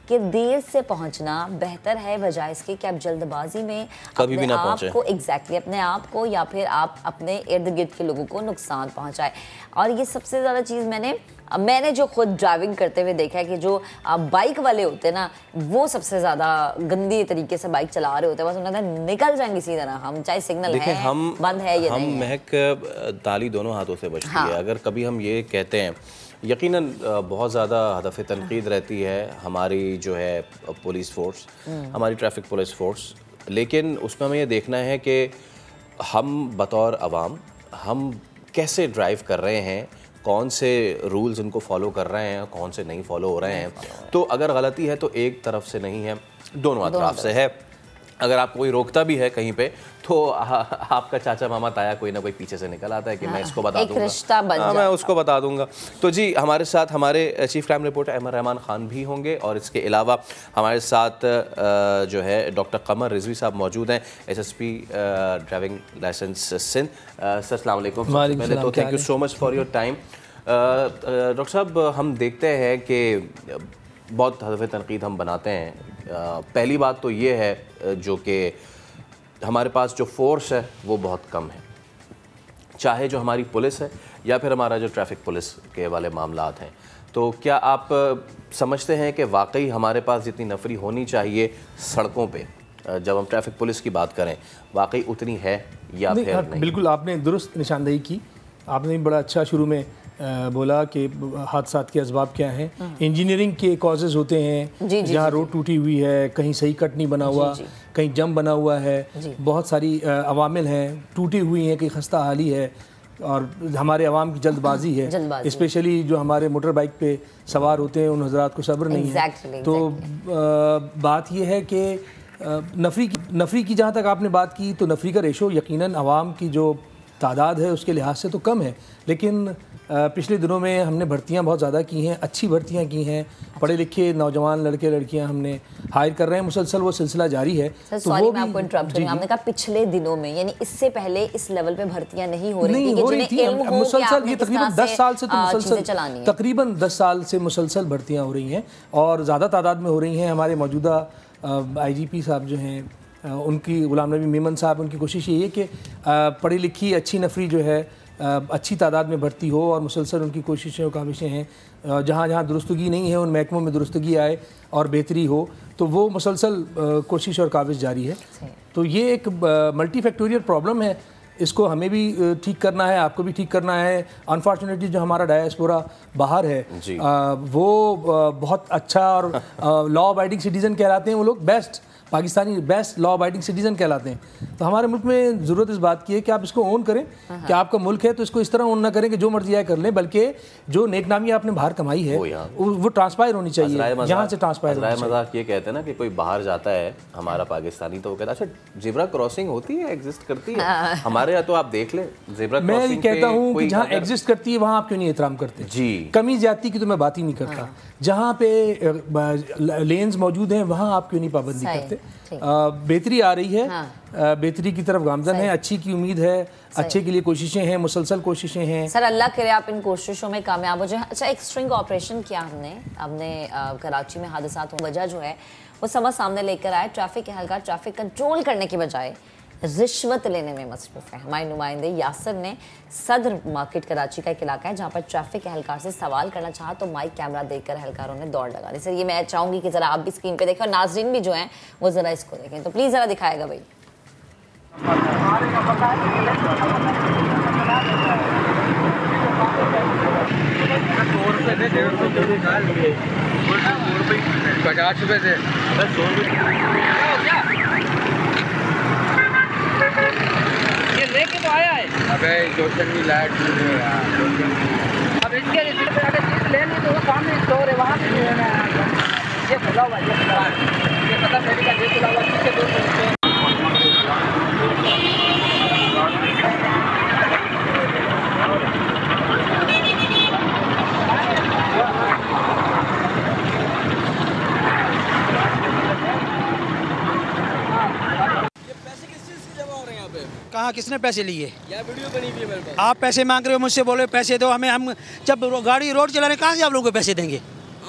कि देर से पहुंचना बेहतर है बजाय इसके कि आप जल्दबाजी में कभी भी ना पहुंचे, एग्जैक्टली अपने आप को या फिर आप अपने इर्द गिर्द के लोगों को नुकसान पहुंचाए। और ये सबसे ज़्यादा चीज़ मैंने जो खुद ड्राइविंग करते हुए देखा है कि जो बाइक वाले होते हैं ना, वो सबसे ज़्यादा गंदी तरीके से बाइक चला रहे होते हैं। बस उन्हें निकल जाएंगे इसी तरह, हम चाहे सिग्नल है हम बंद है या नहीं है। महक ताली दोनों हाथों से बचती है। अगर कभी हम ये कहते हैं, यकीनन बहुत ज़्यादा हदफ़ तनकीद रहती है हमारी जो है पुलिस फोर्स, हमारी ट्रैफिक पुलिस फोर्स, लेकिन उसमें हमें ये देखना है कि हम बतौर अवाम हम कैसे ड्राइव कर रहे हैं, कौन से रूल्स उनको फॉलो कर रहे हैं, कौन से नहीं फॉलो हो रहे हैं। तो अगर गलती है तो एक तरफ से नहीं है, दोनों अतराफ से है। अगर आपको कोई रोकता भी है कहीं पे तो आपका चाचा मामा ताया कोई ना कोई पीछे से निकल आता है कि मैं इसको बता दूंगा, मैं उसको बता दूंगा। तो जी हमारे साथ हमारे chief crime reporter Ahmed Rahman Khan भी होंगे और इसके अलावा हमारे साथ जो है डॉक्टर कमर रिजवी साहब मौजूद हैं, SSP driving license Sindh. Sir अस्सलाम वालेकुम। पहले तो thank you so much for your time. Doctor साहब, हम देखते हैं कि बहुत हदफ़ तनकीद हम बनाते हैं। पहली बात तो ये है जो कि हमारे पास जो फोर्स है वो बहुत कम है, चाहे जो हमारी पुलिस है या फिर हमारा जो ट्रैफिक पुलिस के वाले मामलात हैं। तो क्या आप समझते हैं कि वाकई हमारे पास जितनी नफरी होनी चाहिए सड़कों पे, जब हम ट्रैफिक पुलिस की बात करें, वाकई उतनी है या फिर नहीं? बिल्कुल, आपने दुरुस्त निशानदेही की। आपने बड़ा अच्छा शुरू में बोला कि हादसात के असबाब क्या हैं। इंजीनियरिंग के कॉजेज़ होते हैं, जहाँ रोड टूटी हुई है, कहीं सही कट नहीं बना हुआ, कहीं जम बना हुआ है, बहुत सारी अवामिल हैं, टूटी हुई हैं, कहीं खस्ता हाली है। और हमारे अवाम की जल्दबाजी है, स्पेशली जो हमारे मोटर बाइक पे सवार होते हैं उन हजरात को सब्र नहीं है। तो बात यह है कि नफरी की जहाँ तक आपने बात की, तो नफरी का रेशो यकीनन अवाम की जो तादाद है उसके लिहाज से तो कम है, लेकिन पिछले दिनों में हमने भर्तियां बहुत ज़्यादा की हैं, अच्छी भर्तियां की हैं, पढ़े लिखे नौजवान लड़के लड़कियां हमने हायर कर रहे हैं, मुसलसल वो सिलसिला जारी है। तो वो मैं आपको इंटरप्ट करूंगा, आपने कहा पिछले दिनों में, यानी इससे पहले इस लेवल पे भर्तियां नहीं हो रही थी मुसलसल, ये तकरीबन 10 साल से तो मुसलसल, तकरीबन 10 साल से मुसलसल भर्तियाँ हो रही हैं और ज़्यादा तादाद में हो रही हैं। हमारे मौजूदा IGP साहब जो हैं उनकी, गुलाम नबी मेमन साहब, उनकी कोशिश ये है कि पढ़ी लिखी अच्छी नफरी जो है अच्छी तादाद में भर्ती हो और मुसलसल उनकी कोशिशें और काविशें हैं जहाँ जहाँ दुरुस्तगी नहीं है उन महकमों में दुरुस्तगी आए और बेहतरी हो, तो वो मुसलसल कोशिश और काविश जारी है। तो ये एक मल्टी फैक्टोरियल प्रॉब्लम है, इसको हमें भी ठीक करना है, आपको भी ठीक करना है। अनफॉर्चुनेटली जो हमारा डायस्पोरा बाहर है वो बहुत अच्छा और लॉ अबाइडिंग सिटीज़न कहलाते हैं, वो लोग best Pakistani best law abiding citizen कहलाते हैं। तो हमारे मुल्क में ज़रूरत इस बात की है कि आप इसको ओन करें कि आपका मुल्क है, तो इसको इस तरह ओन ना करें कि जो मर्जी आए कर लें, बल्कि जो नेकनामी आपने बाहर कमाई है वो ट्रांसपायर होनी चाहिए, यहाँ से ट्रांसपायर। मजाक ये कहते हैं ना कि कोई बाहर जाता है हमारा पाकिस्तानी, तो वो कहता है अच्छा जेब्रा क्रॉसिंग होती है, एग्जिस्ट करती है, हमारे यहाँ तो आप देख लें जेब्रा क्रॉसिंग। मैं कहता हूँ कि जहाँ एग्जिस्ट करती है वहाँ आप क्यों नहीं एहतराम करते जी। कमी ज्यादती की तो मैं बात ही नहीं करता, जहाँ पे लेन्स मौजूद हैं वहाँ आप क्यों नहीं पाबंदी करते। बेहतरी आ रही है, बेहतरी की तरफ गामजन है, अच्छी की उम्मीद है, अच्छे के लिए कोशिशें हैं, मुसलसल कोशिशें हैं। सर अल्लाह करे आप इन कोशिशों में कामयाब हो जाए। अच्छा, एक स्ट्रिंग ऑपरेशन किया हमने कराची में हादसा हो, वजह जो है वो समझ सामने लेकर आए, ट्रैफिक एहलकार ट्रैफिक कंट्रोल करने की बजाय रिश्वत लेने में मसरूफ है। हमारे नुमाइंदे यासर ने सदर मार्केट कराची का एक इलाका है जहाँ पर ट्रैफिक एहलकार से सवाल करना चाहा तो माइक कैमरा देखकर एहलकारों ने दौड़ लगा दी। सर ये मैं चाहूँगी कि ज़रा आप भी स्क्रीन पे देखें और नाजरीन भी जो हैं वो ज़रा इसको देखें, तो प्लीज़ ज़रा दिखाएगा भाई। ये लेके तो आया है, अबे जोशन की लाइट अब इसके अगर चीज लेनी तो वो सामने स्टोर है वहाँ पे लेना है। ये खुला हुआ ये पता मेडिकल ये खुला हुआ किसके दोस्त कहाँ किसने पैसे लिए? या वीडियो बनी हुई है मेरे पास। आप पैसे मांग रहे हो मुझसे, बोले पैसे दो हमें, हम जब गाड़ी रोड चला रहे कहाँ से आप लोगों को पैसे देंगे?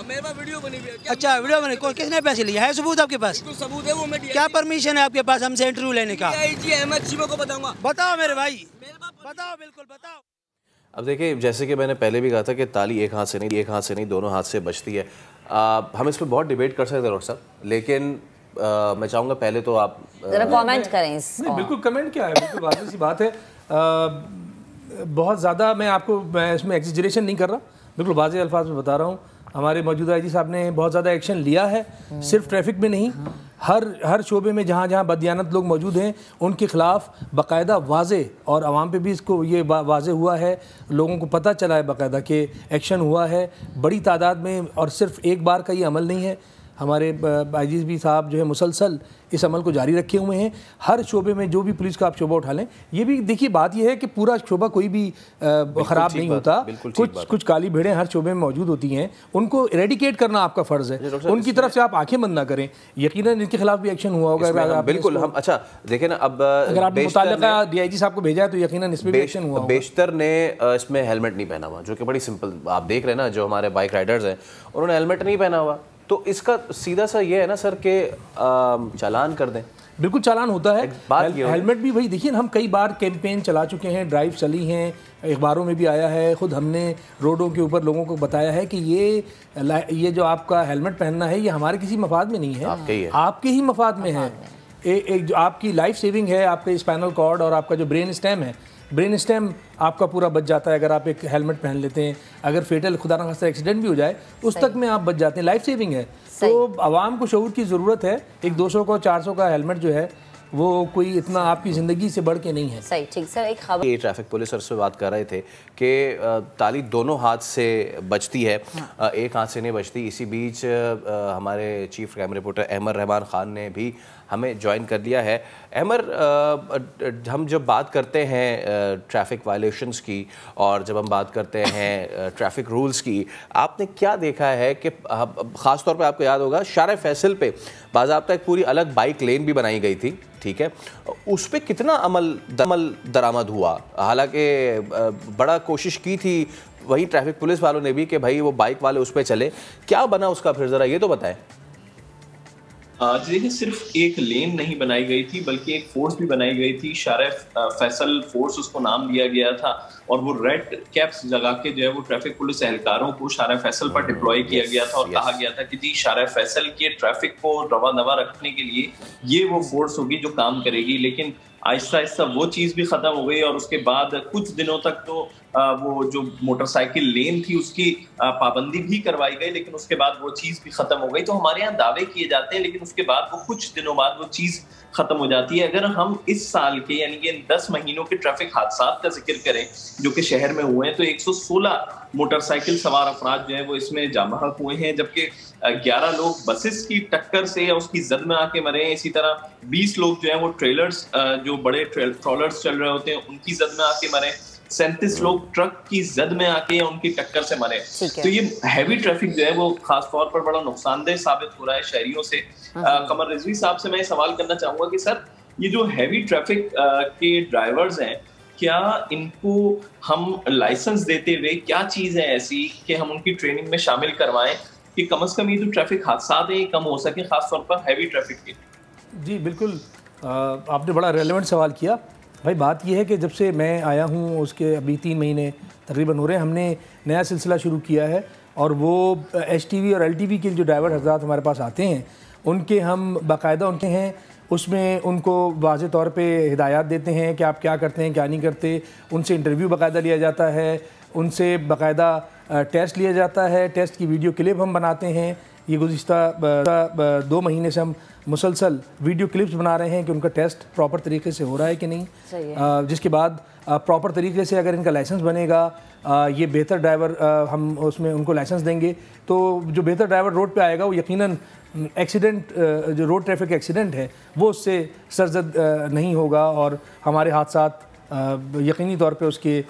मेरे पास वीडियो बनी हुई है। अच्छा वीडियो बनी, किसने पैसे लिए? है सबूत आपके पास? सबूत है, वो मैं क्या परमिशन है आपके पास हमसे इंटरव्यू लेने का? अहमद शिवा को बताऊंगा। बताओ मेरे भाई, बताओ, बिल्कुल बताओ। अब देखिए, जैसे कि मैंने पहले भी कहा था कि ताली एक हाथ से नहीं दोनों हाथ से बजती है। हम इस पर बहुत डिबेट कर सकते हैं डॉक्टर साहब, लेकिन मैं चाहूँगा पहले तो आप जरा कमेंट करें इस। नहीं बिल्कुल कमेंट क्या है, बिल्कुल वाज़ेह सी बात है। बहुत ज़्यादा मैं इसमें एक्सजरेशन नहीं कर रहा, बिल्कुल वाज़ेह अल्फाज में बता रहा हूँ। हमारे मौजूदा IG साहब ने बहुत ज़्यादा एक्शन लिया है, सिर्फ ट्रैफिक में नहीं, हर शोबे में जहाँ जहाँ बददियानत लोग मौजूद हैं उनके ख़िलाफ़ बाकायदा वाज़ेह, और आवाम पे भी इसको ये वाज़ेह हुआ है, लोगों को पता चला है बाकायदा कि एक्शन हुआ है बड़ी तादाद में, और सिर्फ एक बार का ये अमल नहीं है। हमारे IGP साहब जो है मुसलसल इस अमल को जारी रखे हुए हैं। हर शोबे में जो भी पुलिस का आप शोबा उठा लें, ये भी देखिए बात ये है कि पूरा शोबा कोई भी ख़राब नहीं होता, कुछ काली भेड़ें हर शोबे में मौजूद होती हैं, उनको इरेडिकेट करना आपका फ़र्ज़ है, उनकी तरफ से आप आंखें बंद ना करें। यकीनन इनके खिलाफ भी एक्शन हुआ होगा। बिल्कुल हम अच्छा देखें ना, अब अगर आपने मुताल्लिका DIG साहब को भेजा है तो यकीनन इसमें भी एक्शन हुआ। बेशतर ने इसमें हेलमेट नहीं पहना हुआ, जो कि बड़ी सिंपल, आप देख रहे हैं ना, जो हमारे बाइक राइडर्स हैं उन्होंने हेलमेट नहीं पहना हुआ, तो इसका सीधा सा ये है ना सर कि चालान कर दें। बिल्कुल चालान होता है। हेलमेट भी वही देखिए, हम कई बार कैंपेन चला चुके हैं, ड्राइव चली हैं, अखबारों में भी आया है, ख़ुद हमने रोडों के ऊपर लोगों को बताया है कि ये जो आपका हेलमेट पहनना है ये हमारे किसी मफाद में नहीं है, आपके ही मफाद में है। एक जो आपकी लाइफ सेविंग है, आपका स्पाइनल कॉर्ड और आपका जो ब्रेन स्टेम है, ब्रेन स्टेम आपका पूरा बच जाता है अगर आप एक हेलमेट पहन लेते हैं। अगर फेटल खुदा न खास्ता एक्सीडेंट भी हो जाए उस तक में आप बच जाते हैं, लाइफ सेविंग है। तो आवाम को शऊर की ज़रूरत है। एक 200 का 400 का हेलमेट जो है वो कोई इतना आपकी ज़िंदगी से बढ़ के नहीं है। सही, ठीक सर। एक खबर, ये ट्रैफिक पुलिस और से बात कर रहे थे कि ताली दोनों हाथ से बजती है, एक हाथ से नहीं बजती। इसी बीच हमारे chief crime reporter Ahmar Rahman Khan ने भी हमें ज्वाइन कर लिया है। अहमर, हम जब बात करते हैं ट्रैफिक वायलेशंस की और जब हम बात करते हैं ट्रैफिक रूल्स की, आपने क्या देखा है कि ख़ास तौर पे आपको याद होगा शारे फैसल पे बाज़ाब्ता एक पूरी अलग बाइक लेन भी बनाई गई थी, ठीक है, उस पर कितना अमल दरामद हुआ? हालांकि बड़ा कोशिश की थी वही ट्रैफिक पुलिस वालों ने भी कि भाई वो बाइक वाले उस पर चले, क्या बना उसका फिर ज़रा ये तो बताएं। देखिए, सिर्फ एक लेन नहीं बनाई गई थी बल्कि एक फोर्स भी बनाई गई थी, शारे फैसल फोर्स उसको नाम दिया गया था, और वो रेड कैप्स लगा के जो है वो ट्रैफिक पुलिस एहलकारों को शारे फैसल पर डिप्लॉय किया गया था और कहा गया था कि जी शारे फैसल के ट्रैफिक को रवा नवा रखने के लिए ये वो फोर्स होगी जो काम करेगी। लेकिन आहिस्ता आहिस्ता वो चीज़ भी ख़त्म हो गई और उसके बाद कुछ दिनों तक तो वो जो मोटरसाइकिल लेन थी उसकी पाबंदी भी करवाई गई, लेकिन उसके बाद वो चीज़ भी ख़त्म हो गई। तो हमारे यहाँ दावे किए जाते हैं लेकिन उसके बाद वो कुछ दिनों बाद वो चीज़ ख़त्म हो जाती है। अगर हम इस साल के यानी कि 10 महीनों के ट्रैफिक हादसा का जिक्र करें जो कि शहर में हुए हैं, तो 116 मोटरसाइकिल सवार अफराद जो है वो इसमें जाँ बहक हुए हैं, जबकि 11 लोग बसेस की टक्कर से या उसकी जद में आके मरे हैं। इसी तरह 20 लोग जो है वो ट्रेलर्स, जो बड़े ट्रॉलर्स चल रहे होते हैं उनकी जद में आके मरे। 37 लोग ट्रक की जद में आके या उनकी टक्कर से मरे। तो ये हैवी ट्रैफिक जो है वो खास तौर पर बड़ा नुकसानदेह साबित हो रहा है शहरियों से। कमर रिजवी साहब से मैं सवाल करना चाहूंगा कि सर, ये जो हैवी ट्रैफिक के ड्राइवर्स हैं, क्या इनको हम लाइसेंस देते हुए क्या चीज़ है ऐसी कि हम उनकी ट्रेनिंग में शामिल करवाएं कि कम से कम ये जो ट्रैफिक हादसा है कम हो सके, खास तौर पर हैवी ट्रैफिक के? जी बिल्कुल, आपने बड़ा रेलेवेंट सवाल किया भाई। बात यह है कि जब से मैं आया हूँ उसके अभी 3 महीने तकरीबन हो रहे हैं, हमने नया सिलसिला शुरू किया है और वो HTV और LTV के जो ड्राइवर हज़रात हमारे पास आते हैं उनके हम बाकायदा उनके हैं, उसमें उनको वाज़े तौर पे हिदायत देते हैं कि आप क्या करते हैं क्या नहीं करते। उनसे इंटरव्यू बाकायदा लिया जाता है, उनसे बाकायदा टेस्ट लिया जाता है, टेस्ट की वीडियो क्लिप हम बनाते हैं। ये गुज़िश्ता 2 महीने से हम मुसलसल वीडियो क्लिप्स बना रहे हैं कि उनका टेस्ट प्रॉपर तरीके से हो रहा है कि नहीं, जिसके बाद प्रॉपर तरीके से अगर इनका लाइसेंस बनेगा, ये बेहतर ड्राइवर हम उसमें उनको लाइसेंस देंगे, तो जो बेहतर ड्राइवर रोड पे आएगा वो यकीनन एक्सीडेंट, जो रोड ट्रैफिक एक्सीडेंट है वो उससे सरजद नहीं होगा और हमारे हादसात यकीनी तौर पे उसके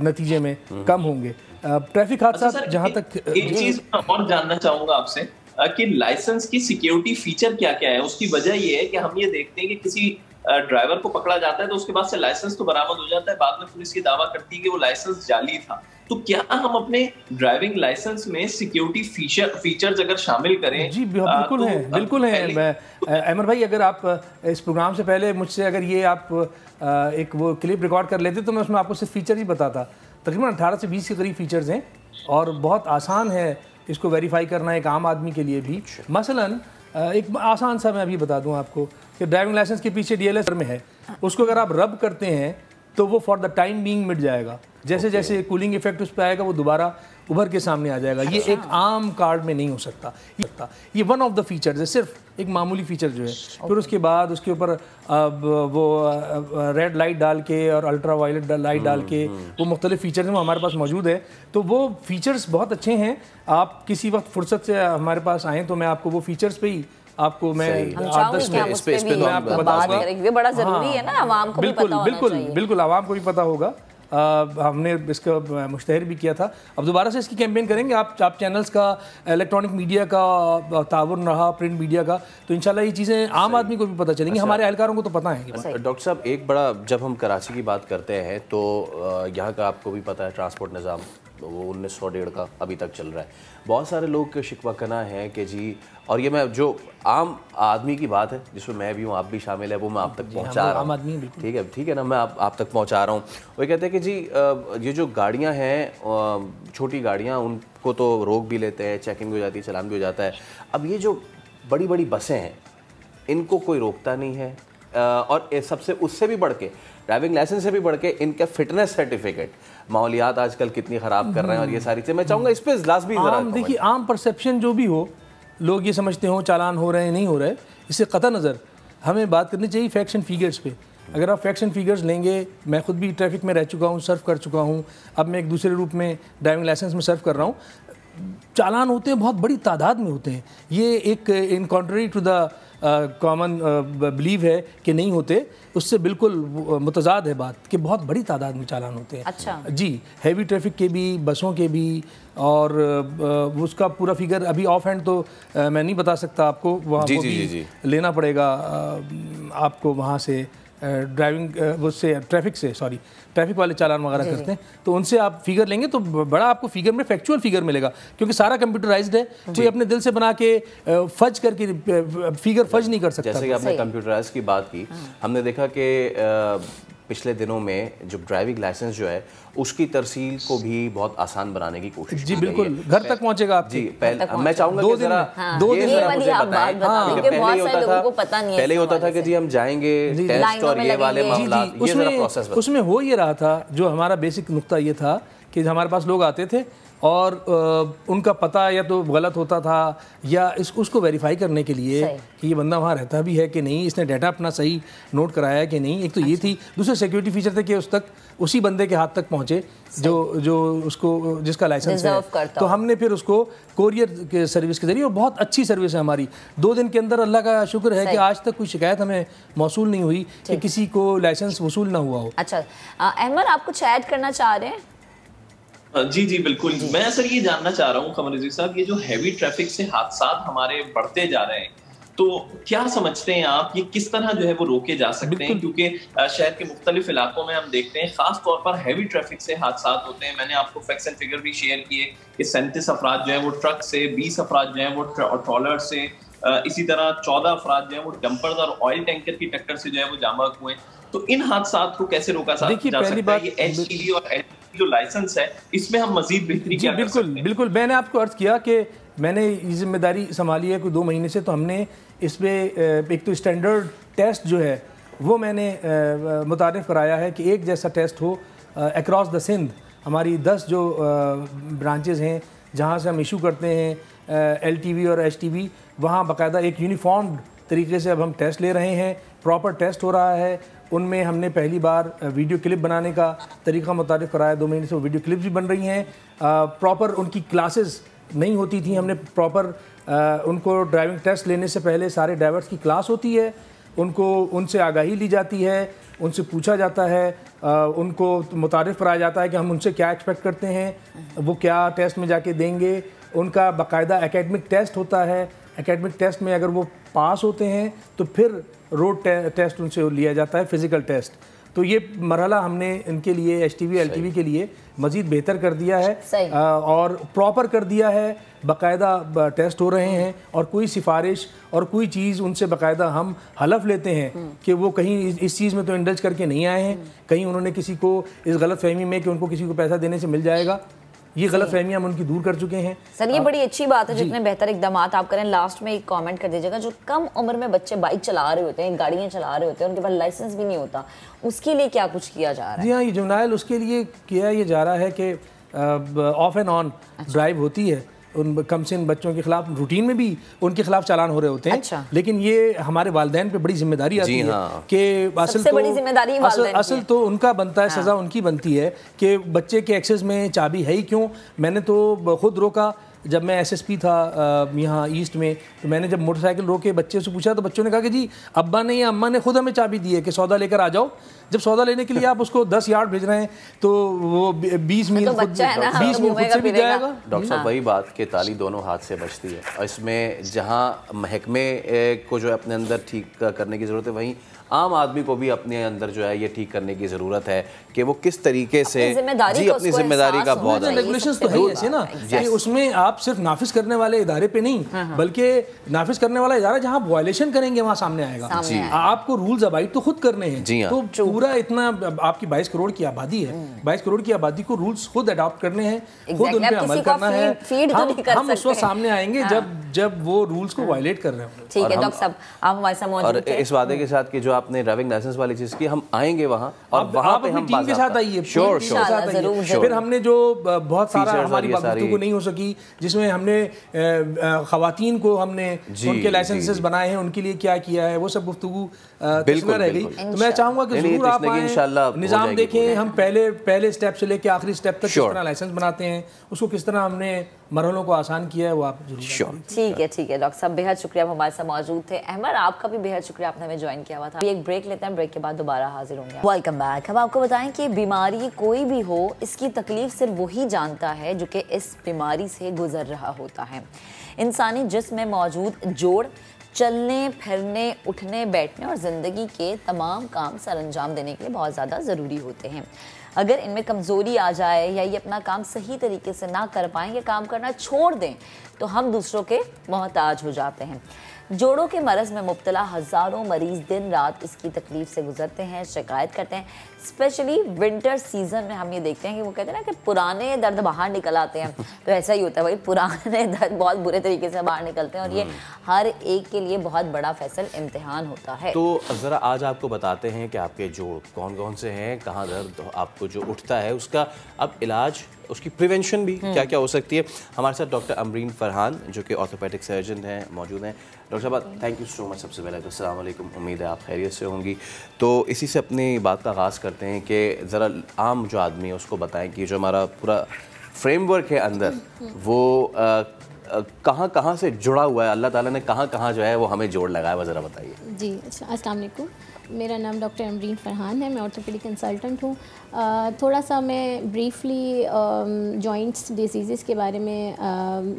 नतीजे में कम होंगे। ट्रैफिक हादसा जहाँ तक एक चीज़ और जानना चाहूँगा आपसे कि लाइसेंस की सिक्योरिटी फीचर क्या क्या है। उसकी वजह ये है कि हम ये देखते हैं कि किसी ड्राइवर को पकड़ा जाता है तो उसके बाद से लाइसेंस तो बरामद हो जाता है, बाद में पुलिस ये दावा करती है कि वो लाइसेंस जाली था। तो क्या हम अपने ड्राइविंग लाइसेंस में सिक्योरिटी फीचर्स अगर शामिल करें? जी बिल्कुल है, बिल्कुल है। अमर भाई, अगर आप इस प्रोग्राम से पहले मुझसे अगर ये आप एक वो क्लिप रिकॉर्ड कर लेते तो मैं उसमें आपको सिर्फ फीचर ही बताता। तकरीबन 18 से 20 के करीब फीचर्स हैं और बहुत आसान है इसको वेरीफाई करना एक आम आदमी के लिए भी। मसलन एक आसान सा मैं अभी बता दूं आपको कि ड्राइविंग लाइसेंस के पीछे DLS में है, उसको अगर आप रब करते हैं तो वो फॉर द टाइम बीइंग मिट जाएगा। जैसे जैसे कूलिंग इफेक्ट उस पर आएगा वो दोबारा उभर के सामने आ जाएगा। ये एक आम कार्ड में नहीं हो सकता। ये वन ऑफ द फीचर्स है, सिर्फ एक मामूली फीचर जो है। फिर उसके बाद उसके ऊपर वो रेड लाइट डाल के और अल्ट्रा वायलेट लाइट डाल के वो मुख्तलिफ फीचर्स हैं, वो हमारे पास मौजूद है। तो वो फीचर्स बहुत अच्छे हैं। आप किसी वक्त फुर्सत से हमारे पास आएँ तो मैं आपको वो फीचर्स पे ही आपको मैं 8-10 मिनट इस पे मैं आपको बताऊंगा। ये बड़ा जरूरी है ना, आवाम को भी पता होना चाहिए। बिल्कुल आवाम को भी पता होगा। हमने इसका मुश्तहर भी किया था, अब दोबारा से इसकी कैंपेन करेंगे। आप चैनल्स का, इलेक्ट्रॉनिक मीडिया का ताउन रहा, प्रिंट मीडिया का, तो इंशाल्लाह ये चीज़ें आम आदमी को भी पता चलेंगी। हमारे एहलकारों को तो पता है। डॉक्टर साहब, एक बड़ा, जब हम कराची की बात करते हैं तो यहाँ का आपको भी पता है ट्रांसपोर्ट निज़ाम वो 1901 का अभी तक चल रहा है। बहुत सारे लोग के शिकवा कहना है कि जी, और ये मैं जो आम आदमी की बात है जिसमें मैं भी हूँ, आप भी शामिल है, वो मैं आप तक पहुँचा रहा हूँ। ठीक है ना, मैं आप तक पहुँचा रहा हूँ। वो कहते हैं कि जी ये जो गाड़ियाँ हैं, छोटी गाड़ियाँ, उनको तो रोक भी लेते हैं, चेकिंग भी हो जाती है, चालान भी हो जाता है। अब ये जो बड़ी बड़ी बसें हैं इनको कोई रोकता नहीं है, और सबसे उससे भी बढ़ के, ड्राइविंग लाइसेंस से भी बढ़ के इनका फिटनेस सर्टिफिकेट, माहौलियात आजकल कितनी ख़राब कर रहे हैं और ये सारी चीज़ें। मैं चाहूँगा इस पर इजलास भी ज़रा। देखिए, आम परसेप्शन जो भी हो, लोग ये समझते हो चालान हो रहे हैं नहीं हो रहे, इससे कतई नज़र हमें बात करनी चाहिए फैक्ट्स एंड फिगर्स पे। अगर आप फैक्ट्स एंड फिगर्स लेंगे, मैं खुद भी ट्रैफिक में रह चुका हूँ, सर्व कर चुका हूँ, अब मैं एक दूसरे रूप में ड्राइविंग लाइसेंस में सर्व कर रहा हूँ, चालान होते हैं, बहुत बड़ी तादाद में होते हैं। ये एक in contrary to the common believe है कि नहीं होते, उससे बिल्कुल मुतजाद है बात कि बहुत बड़ी तादाद में चालान होते हैं। अच्छा जी, हैवी ट्रैफिक के भी, बसों के भी, और उसका पूरा फिगर अभी ऑफ हैंड तो मैं नहीं बता सकता आपको, वहाँ जी, वो जी, भी जी, लेना पड़ेगा आपको वहाँ से ड्राइविंग उससे ट्रैफिक वाले चालान वगैरह करते हैं, तो उनसे आप फिगर लेंगे तो बड़ा आपको फिगर में फैक्चुअल फिगर मिलेगा, क्योंकि सारा कंप्यूटराइज्ड है। कोई अपने दिल से बना के फज करके फिगर फज नहीं कर सकता। जैसे कि आपने कंप्यूटराइज की बात की, हमने देखा कि पिछले दिनों में जो ड्राइविंग लाइसेंस जो है उसकी तरसील को भी बहुत आसान बनाने की कोशिश जी बिल्कुल, घर तक पहुंचेगा आप जी। मैं चाहूंगा कि जरा दो दिन मुझे बताएं, पहले होता था कि जी हम जाएंगे टेस्ट और ये वाले मामला, ये जरा प्रोसेस बताएं। उसमें हो ये रहा था, जो हमारा बेसिक नुक्ता ये था कि हमारे पास लोग आते थे और उनका पता या तो गलत होता था, या उसको वेरीफाई करने के लिए कि ये बंदा वहाँ रहता भी है कि नहीं, इसने डाटा अपना सही नोट कराया है कि नहीं। एक तो ये थी, दूसरे सिक्योरिटी फीचर थे कि उस तक उसी बंदे के हाथ तक पहुँचे जो उसको जिसका लाइसेंस है। तो हमने फिर उसको कोरियर के सर्विस के जरिए, और बहुत अच्छी सर्विस है हमारी, 2 दिन के अंदर अल्लाह का शुक्र है कि आज तक कोई शिकायत हमें मौसूल नहीं हुई कि किसी को लाइसेंस वसूल ना हुआ हो। अच्छा अहमद, आप कुछ ऐड करना चाह रहे हैं? जी जी बिल्कुल, मैं सर ये जानना चाह रहा हूँ कमर रज़ीक साहब, ये जो हैवी ट्रैफिक से हादसा हमारे बढ़ते जा रहे हैं, तो क्या समझते हैं आप ये किस तरह जो है वो रोके जा सकते हैं? क्योंकि शहर के मुख्तलिफ इलाकों में हम देखते हैं खास तौर पर हैवी ट्रैफिक से हादसा होते हैं। मैंने आपको फैक्ट्स एंड फिगर भी शेयर किए कि 37 अफराद जो है वो ट्रक से, 20 अफराद जो है वो ट्रॉलर से, इसी तरह 14 अफराद जो है वो डंपर और ऑयल टैंकर की टक्कर से जो है वो जाम हुए। तो इन हादसा को कैसे रोका जा सकता है? ये HGV और जो लाइसेंस है इसमें हम मजीद बेहतरी क्या कर सकते हैं? बिल्कुल, मैंने आपको अर्ज किया कि मैंने ये जिम्मेदारी संभाली है कोई 2 महीने से, तो हमने इसमें एक तो स्टैंडर्ड टेस्ट जो है वो मैंने मुतारिफ कराया है कि एक जैसा टेस्ट हो अक्रॉस द सिंध। हमारी 10 जो ब्रांचेज़ हैं जहाँ से हम इशू करते हैं LTV और HTV, वहाँ बाकायदा एक यूनिफॉर्म्ड तरीके से अब हम टेस्ट ले रहे हैं, प्रॉपर टेस्ट हो रहा है। उनमें हमने पहली बार वीडियो क्लिप बनाने का तरीका मुतारिफ कराया, 2 महीने से वो वीडियो क्लिप्स भी बन रही हैं। प्रॉपर उनकी क्लासेस नहीं होती थी, हमने प्रॉपर उनको ड्राइविंग टेस्ट लेने से पहले सारे ड्राइवर्स की क्लास होती है, उनको उनसे आगाही ली जाती है, उनसे पूछा जाता है, उनको मुतारिफ कराया जाता है कि हम उनसे क्या एक्सपेक्ट करते हैं, वो क्या टेस्ट में जाके देंगे। उनका बाकायदा एकेडमिक टेस्ट होता है, एकेडमिक टेस्ट में अगर वो पास होते हैं तो फिर रोड टेस्ट उनसे लिया जाता है, फिज़िकल टेस्ट। तो ये मरहला हमने इनके लिए HTV LTV के लिए मज़ीद बेहतर कर दिया है और प्रॉपर कर दिया है, बाकायदा टेस्ट हो रहे हैं, और कोई सिफारिश और कोई चीज़ उनसे बाकायदा हम हलफ लेते हैं कि वो कहीं इस चीज़ में तो इंडल्ज करके नहीं आए हैं, कहीं उन्होंने किसी को इस गलत फहमी में कि उनको किसी को पैसा देने से मिल जाएगा, ये गलत फहमियाँ हम उनकी दूर कर चुके हैं। सर ये बड़ी अच्छी बात है, जितने बेहतर इकदाम आप करें। लास्ट में एक कमेंट कर दीजिएगा, जो कम उम्र में बच्चे बाइक चला रहे होते हैं, गाड़ियाँ चला रहे होते हैं, उनके पास लाइसेंस भी नहीं होता, उसके लिए क्या कुछ किया जा रहा है? जी हाँ, ये जुवेनाइल उसके लिए किया ये जा रहा है कि ऑफ एंड ऑन ड्राइव होती है, उन कम से बच्चों के खिलाफ रूटीन में भी उनके खिलाफ चालान हो रहे होते हैं। अच्छा। लेकिन ये हमारे वालिदैन पे बड़ी जिम्मेदारी आती है कि असल तो उनका बनता है, सज़ा उनकी बनती है कि बच्चे के एक्सेस में चाबी है ही क्यों। मैंने तो खुद रोका, जब मैं SSP था यहाँ ईस्ट में, तो मैंने जब मोटरसाइकिल रोके बच्चे से पूछा तो बच्चों ने कहा कि जी अब्बा ने या अम्मा ने खुद हमें चाबी दी है कि सौदा लेकर आ जाओ। जब सौदा लेने के लिए आप उसको 10 यार्ड भेज रहे हैं तो वो 20 मील खुद से भी जाएगा। डॉक्टर साहब वही बात कि ताली दोनों हाथ से बचती है, और इसमें जहाँ महकमे को जो है अपने अंदर ठीक करने की ज़रूरत है, वहीं आम आदमी को भी अपने अंदर जो है ये ठीक करने की ज़रूरत है कि वो किस तरीके से जी अपनी जिम्मेदारी का बहुत रेगुलेशंस तो है ऐसे ना कि उसमें आप सिर्फ नाफिज करने वाले इदारे पे नहीं, बल्कि नाफिज करने वाला इदारा जहाँ वायलेशन करेंगे वहाँ सामने आएगा। आपको रूल्स अबाइड तो खुद करने हैं, तो पूरा इतना आपकी 22 करोड़ की आबादी है, 22 करोड़ की आबादी को रूल्स खुद अडॉप्ट करने हैं, खुद उन पे अमल करना है। हम उस वक्त सामने आएंगे जब वो रूल्स को वायलेट कर रहे हैं। ठीक है डॉक्टर साहब, आप हमारे साथ मौजूद और इस वादे के साथ कि जो आपने ड्राइविंग लाइसेंस वाली चीज़ की, हम आएंगे वहाँ और वहाँ पे हम टीम के साथ आइए, श्योर। फिर हमने जो बहुत सारा हमारी गुफ्तगू नहीं हो सकी, जिसमें हमने खवातीन को हमने उनके लाइसेंसेस बनाए हैं, उनके लिए क्या किया है, वो सब गुफ्तगू बिल्कुल रह गई। तो मैं चाहूँगा कि जरूर आप आएं, निज़ाम देखें, हम पहले स्टेप से लेकर आखिरी स्टेप तक किस तरह लाइसेंस बनाते हैं, उसको किस तरह हमने मरहलों को आसान किया है, वो आप जरूर। ठीक है डॉक्टर साहब, बेहद शुक्रिया आप हमारे साथ मौजूद थे। अहमद, आपका भी बेहद शुक्रिया, आपने हमें ज्वाइन किया हुआ था। एक ब्रेक लेते हैं, ब्रेक के बाद दोबारा हाजिर होंगे। Welcome back. हम आपको बताएं कि बीमारी कोई भी हो, इसकी तकलीफ सिर्फ वही जानता है जो कि इस बीमारी से गुजर रहा होता है। इंसानी जिस्म में मौजूद जोड़ चलने फिरने, उठने बैठने और ज़िंदगी के तमाम काम सर अंजाम देने के लिए बहुत ज़्यादा ज़रूरी होते हैं। अगर इनमें कमज़ोरी आ जाए या ये अपना काम सही तरीके से ना कर पाएँ या काम करना छोड़ दें तो हम दूसरों के मोहताज हो जाते हैं। जोड़ों के मरज़ में मुब्तला हज़ारों मरीज़ दिन रात इसकी तकलीफ़ से गुजरते हैं, शिकायत करते हैं। स्पेशली विंटर सीज़न में हम ये देखते हैं कि वो कहते हैं ना कि पुराने दर्द बाहर निकल आते हैं, तो ऐसा ही होता है भाई, पुराने दर्द बहुत बुरे तरीके से बाहर निकलते हैं और ये हर एक के लिए बहुत बड़ा फैसल इम्तिहान होता है। तो ज़रा आज आपको बताते हैं कि आपके जोड़ कौन कौन से हैं, कहाँ दर्द आपको जो उठता है, उसका अब इलाज, उसकी प्रिवेंशन भी क्या क्या हो सकती है। हमारे साथ डॉक्टर अमरीन फरहान जो कि ऑर्थोपेडिक सर्जन हैं मौजूद हैं। डॉक्टर साहब, थैंक यू सो मच। सबसे पहले तो अस्सलाम वालेकुम, उम्मीद है आप खैरियत से होंगी। तो इसी से अपनी बात का आगाज़ करते हैं कि ज़रा आम जो आदमी है उसको बताएं कि जो हमारा पूरा फ्रेमवर्क है अंदर, वो कहाँ से जुड़ा हुआ है, अल्लाह ताला ने कहाँ जो है वो हमें जोड़ लगाया, वो ज़रा बताइए। जी, अस्सलाम वालेकुम, मेरा नाम डॉक्टर अमरीन फरहान है, मैं ऑर्थोपेडिक कंसल्टेंट हूँ। थोड़ा सा मैं ब्रीफली जॉइंट्स डिसीज़ के बारे में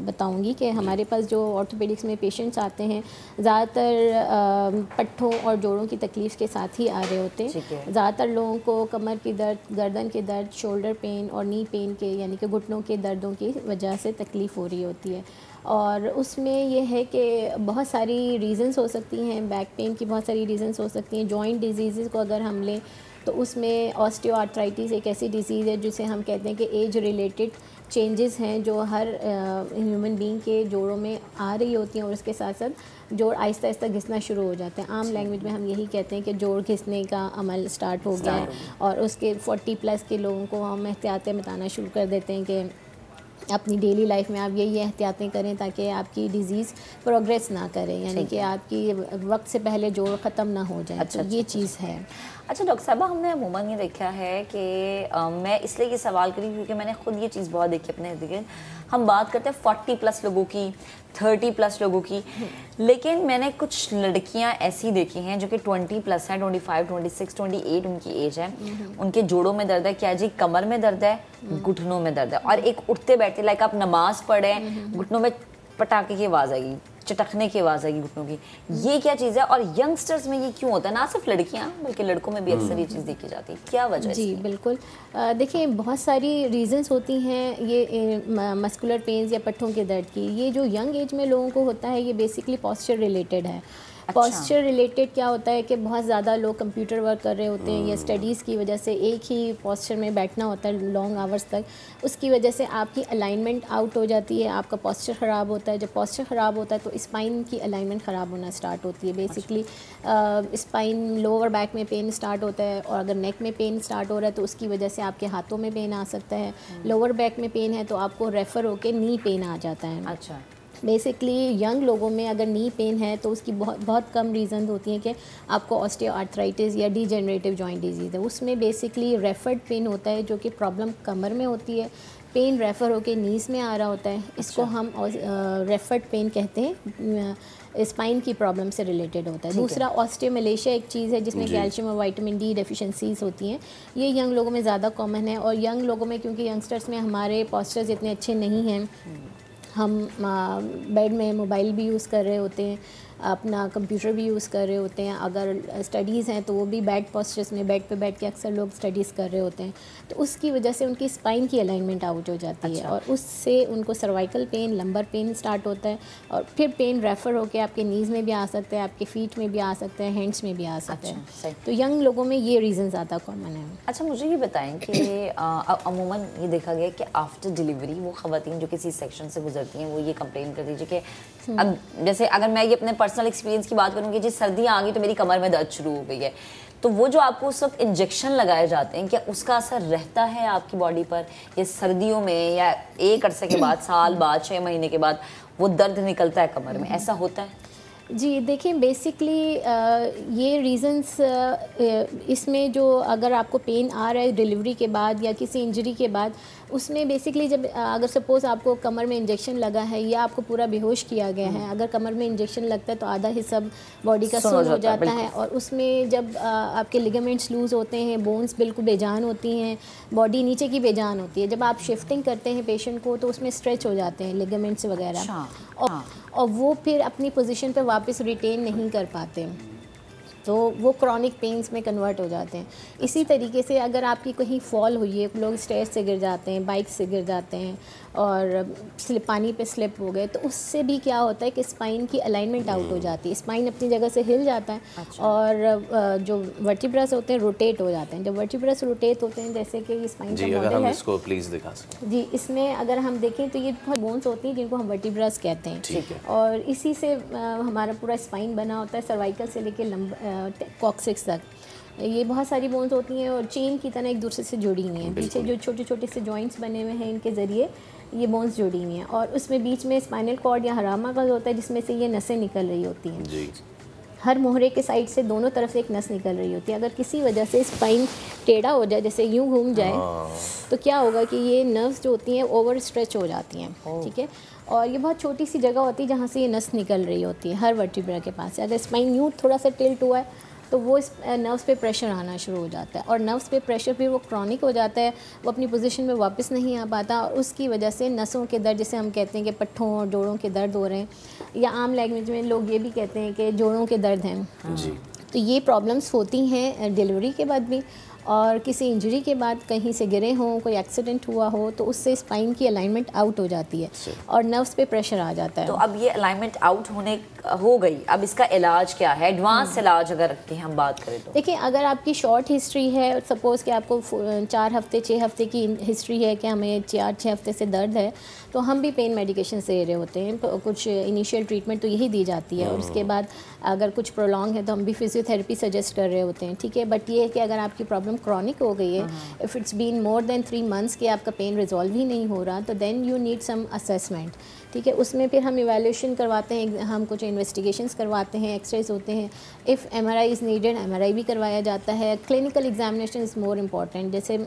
बताऊँगी कि हमारे पास जो ऑर्थोपेडिक्स में पेशेंट्स आते हैं ज़्यादातर पट्ठों और जोड़ों की तकलीफ़ के साथ ही आ रहे होते हैं। ज़्यादातर लोगों को कमर की दर्द, गर्दन के दर्द, शोल्डर पेन और नी पेन के यानी कि घुटनों के दर्दों की वजह से तकलीफ़ हो रही होती है। और उसमें यह है कि बहुत सारी रीज़न्स हो सकती हैं, बैक पेन की बहुत सारी रीज़न्स हो सकती हैं। जॉइंट डिजीज़ को अगर हम लें तो उसमें ऑस्टियोआर्थराइटिस एक ऐसी डिसीज़ है जिसे हम कहते हैं कि एज रिलेटेड चेंजेस हैं जो हर ह्यूमन बीइंग के जोड़ों में आ रही होती हैं और उसके साथ साथ जोड़ आहिस्ता आहिस्ता घिसना शुरू हो जाते हैं। आम लैंग्वेज में हम यही कहते हैं कि जोड़ घिसने का अमल स्टार्ट हो गया है और उसके 40+ के लोगों को हम एहतियातें बताना शुरू कर देते हैं कि अपनी डेली लाइफ में आप यही एहतियातें करें ताकि आपकी डिज़ीज़ प्रोग्रेस ना करे, यानी कि आपकी वक्त से पहले जोड़ ख़त्म ना हो जाए। अच्छा, ये चीज़ है। अच्छा डॉक्टर साहबा, हमने अमूमन ये देखा है कि मैं इसलिए ये सवाल करी क्योंकि मैंने खुद ये चीज़ बहुत देखी अपने इर्द-गिर्द। हम बात करते हैं 40+ लोगों की, 30+ लोगों की, लेकिन मैंने कुछ लड़कियां ऐसी देखी हैं जो कि 20+ हैं, 25, 26, 28 उनकी एज है। उनके जोड़ों में दर्द है, क्या जी कमर में दर्द है, घुटनों में दर्द है, और एक उठते बैठते लाइक आप नमाज पढ़े, घुटनों में पटाखे की आवाज़ आएगी, चटकने की आवाज़ आएगी घुटनों की, ये क्या चीज़ है? और यंगस्टर्स में ये क्यों होता है? ना सिर्फ लड़कियां बल्कि लड़कों में भी अक्सर ये चीज़ देखी जाती है, क्या वजह? जी बिल्कुल, देखिए बहुत सारी रीज़न्स होती हैं ये मस्कुलर पेन्स या पट्ठों के दर्द की। ये जो यंग एज में लोगों को होता है ये बेसिकली पॉस्चर रिलेटेड है। पॉस्चर रिलेटेड क्या होता है कि बहुत ज़्यादा लोग कंप्यूटर वर्क कर रहे होते हैं या स्टडीज़ की वजह से एक ही पॉस्चर में बैठना होता है लॉन्ग आवर्स तक, उसकी वजह से आपकी अलाइनमेंट आउट हो जाती है, आपका पॉस्चर ख़राब होता है। जब पॉस्चर ख़राब होता है तो स्पाइन की अलाइनमेंट ख़राब होना स्टार्ट होती है। बेसिकली स्पाइन, लोअर बैक में पेन स्टार्ट होता है और अगर नेक में पेन स्टार्ट हो रहा है तो उसकी वजह से आपके हाथों में पेन आ सकता है। लोअर बैक में पेन है तो आपको रेफ़र होकर नी पेन आ जाता है। अच्छा, बेसिकली यंग लोगों में अगर नी पेन है तो उसकी बहुत कम रीज़न होती हैं कि आपको ऑस्टियोआर्थराइटिस या डीजेनरेटिव जॉइंट डिजीज़ है। उसमें बेसिकली रेफर्ड पेन होता है जो कि प्रॉब्लम कमर में होती है, पेन रेफ़र होकर नीज़ में आ रहा होता है। इसको हम रेफर्ड पेन कहते हैं, स्पाइन की प्रॉब्लम से रिलेटेड होता है। दूसरा ऑस्टियोमलेशिया एक चीज़ है जिसमें कैल्शियम और विटामिन डी डेफिशिएंसीज होती हैं। ये यंग लोगों में ज़्यादा कॉमन है और यंग लोगों में क्योंकि यंगस्टर्स में हमारे पॉस्चर्स इतने अच्छे नहीं हैं, हम बेड में मोबाइल भी यूज़ कर रहे होते हैं, अपना कंप्यूटर भी यूज़ कर रहे होते हैं। अगर स्टडीज़ हैं तो वो भी बैड पोस्चर्स में बेड पे बैठ के अक्सर लोग स्टडीज़ कर रहे होते हैं, तो उसकी वजह से उनकी स्पाइन की अलाइनमेंट आउट हो जाती है और उससे उनको cervical pain, lumbar pain start होता है और फिर पेन रेफ़र होकर आपके नीज़ में भी आ सकता है, आपके फीट में भी आ सकता है, हैंड्स में भी आ सकता है। तो यंग लोगों में ये रीज़न ज़्यादा कॉमन है। अच्छा, मुझे ये बताएं कि अमूमन ये देखा गया कि आफ्टर डिलीवरी वो ख़वातीन जो किसी सेक्शन से गुजरती हैं वो ये कंप्लेन कर दीजिए कि जैसे अगर मैं ये अपने पर्सनल एक्सपीरियंस की बात करूँगी, जिस सर्दियाँ आ गई तो मेरी कमर में दर्द शुरू हो गई है, तो वो जो आपको उस वक्त इंजेक्शन लगाए जाते हैं, क्या उसका असर रहता है आपकी बॉडी पर? ये सर्दियों में या एक अरसे के बाद, साल बाद, 6 महीने के बाद वो दर्द निकलता है कमर में, ऐसा होता है? जी देखिए, बेसिकली ये रीज़न्स इसमें जो अगर आपको पेन आ रहा है डिलीवरी के बाद या किसी इंजरी के बाद, उसमें बेसिकली जब अगर सपोज़ आपको कमर में इंजेक्शन लगा है या आपको पूरा बेहोश किया गया है, अगर कमर में इंजेक्शन लगता है तो आधा हिस्सा बॉडी का सुन्न हो जाता है, और उसमें जब आपके लिगामेंट्स लूज़ होते हैं, बोन्स बिल्कुल बेजान होती हैं, बॉडी नीचे की बेजान होती है, जब आप शिफ्टिंग करते हैं पेशेंट को तो उसमें स्ट्रेच हो जाते हैं लिगामेंट्स वगैरह, और वो फिर अपनी पोजीशन पे वापस रिटेन नहीं कर पाते, तो वो क्रॉनिक पेन्स में कन्वर्ट हो जाते हैं। इसी तरीके से अगर आपकी कहीं फॉल हुई है, लोग स्टेज से गिर जाते हैं, बाइक से गिर जाते हैं और पानी पे स्लिप हो गए, तो उससे भी क्या होता है कि स्पाइन की अलाइनमेंट आउट हो जाती है, स्पाइन अपनी जगह से हिल जाता है। अच्छा। और जो वर्टिब्रस होते हैं रोटेट हो जाते हैं। जब वर्टिब्रस रोटेट होते हैं, जैसे कि ये स्पाइन का मॉडल है, इसको प्लीज़ दिखा सकते जी, इसमें अगर हम देखें तो ये बहुत बोन्स होती हैं जिनको हम वर्टिब्रस कहते हैं। ठीक है। और इसी से हमारा पूरा स्पाइन बना होता है, सर्वाइकल से लेकर कॉक्सिक्स तक। ये बहुत सारी बोन्स होती हैं और चेन की तरह एक दूसरे से जुड़ी हुई हैं। पीछे जो छोटे छोटे से जॉइंट्स बने हुए हैं, इनके ज़रिए ये बोन्स जुड़ी हुई हैं, और उसमें बीच में स्पाइनल कॉर्ड या हरामा का होता है, जिसमें से ये नसें निकल रही होती हैं। जी। हर मोहरे के साइड से दोनों तरफ से एक नस निकल रही होती है। अगर किसी वजह से स्पाइन टेढ़ा हो जाए, जैसे यूँ घूम जाए, तो क्या होगा कि ये नर्व्स जो होती हैं ओवर स्ट्रेच हो जाती हैं। ठीक है। और ये बहुत छोटी सी जगह होती है जहाँ से ये नस निकल रही होती है हर वर्टिब्रा के पास से। अगर स्पाइन यूँ थोड़ा सा टिल्ट हुआ है तो वो नर्व्स पे प्रेशर आना शुरू हो जाता है, और नर्व्स पे प्रेशर फिर वो क्रॉनिक हो जाता है, वो अपनी पोजीशन में वापस नहीं आ पाता, और उसकी वजह से नसों के दर्द, जैसे हम कहते हैं कि पट्ठों और जोड़ों के दर्द हो रहे हैं, या आम लैंग्वेज में लोग ये भी कहते हैं कि जोड़ों के दर्द हैं। जी। तो ये प्रॉब्लम्स होती हैं डिलीवरी के बाद भी, और किसी इंजरी के बाद कहीं से गिरे हों, कोई एक्सीडेंट हुआ हो, तो उससे स्पाइन की अलाइनमेंट आउट हो जाती है और नर्व्स पे प्रेशर आ जाता है। तो अब ये अलाइनमेंट आउट हो गई, अब इसका इलाज क्या है? एडवांस इलाज अगर की हम बात करें तो देखिए, अगर आपकी शॉर्ट हिस्ट्री है, सपोज़ कि आपको 4 हफ्ते 6 हफ्ते की हिस्ट्री है कि हमें 4-6 हफ्ते से दर्द है, तो हम भी पेन मेडिकेशन दे रहे होते हैं। कुछ इनिशियल ट्रीटमेंट तो यही दी जाती है, और उसके बाद अगर कुछ प्रोलॉन्ग है तो हम भी फिजियोथेरेपी सजेस्ट कर रहे होते हैं। ठीक है। बट ये है कि अगर आपकी प्रॉब्लम क्रॉनिक हो गई है, if it's been more than 3 months कि आपका पेन रिजॉल्व ही नहीं हो रहा, तो then you need some assessment. ठीक है। उसमें फिर हम इवैल्यूएशन करवाते हैं, हम कुछ इन्वेस्टिगेशंस करवाते हैं, एक्सरेज होते हैं, if MRI is needed MRI भी करवाया जाता है। Clinical examination is more important, जैसे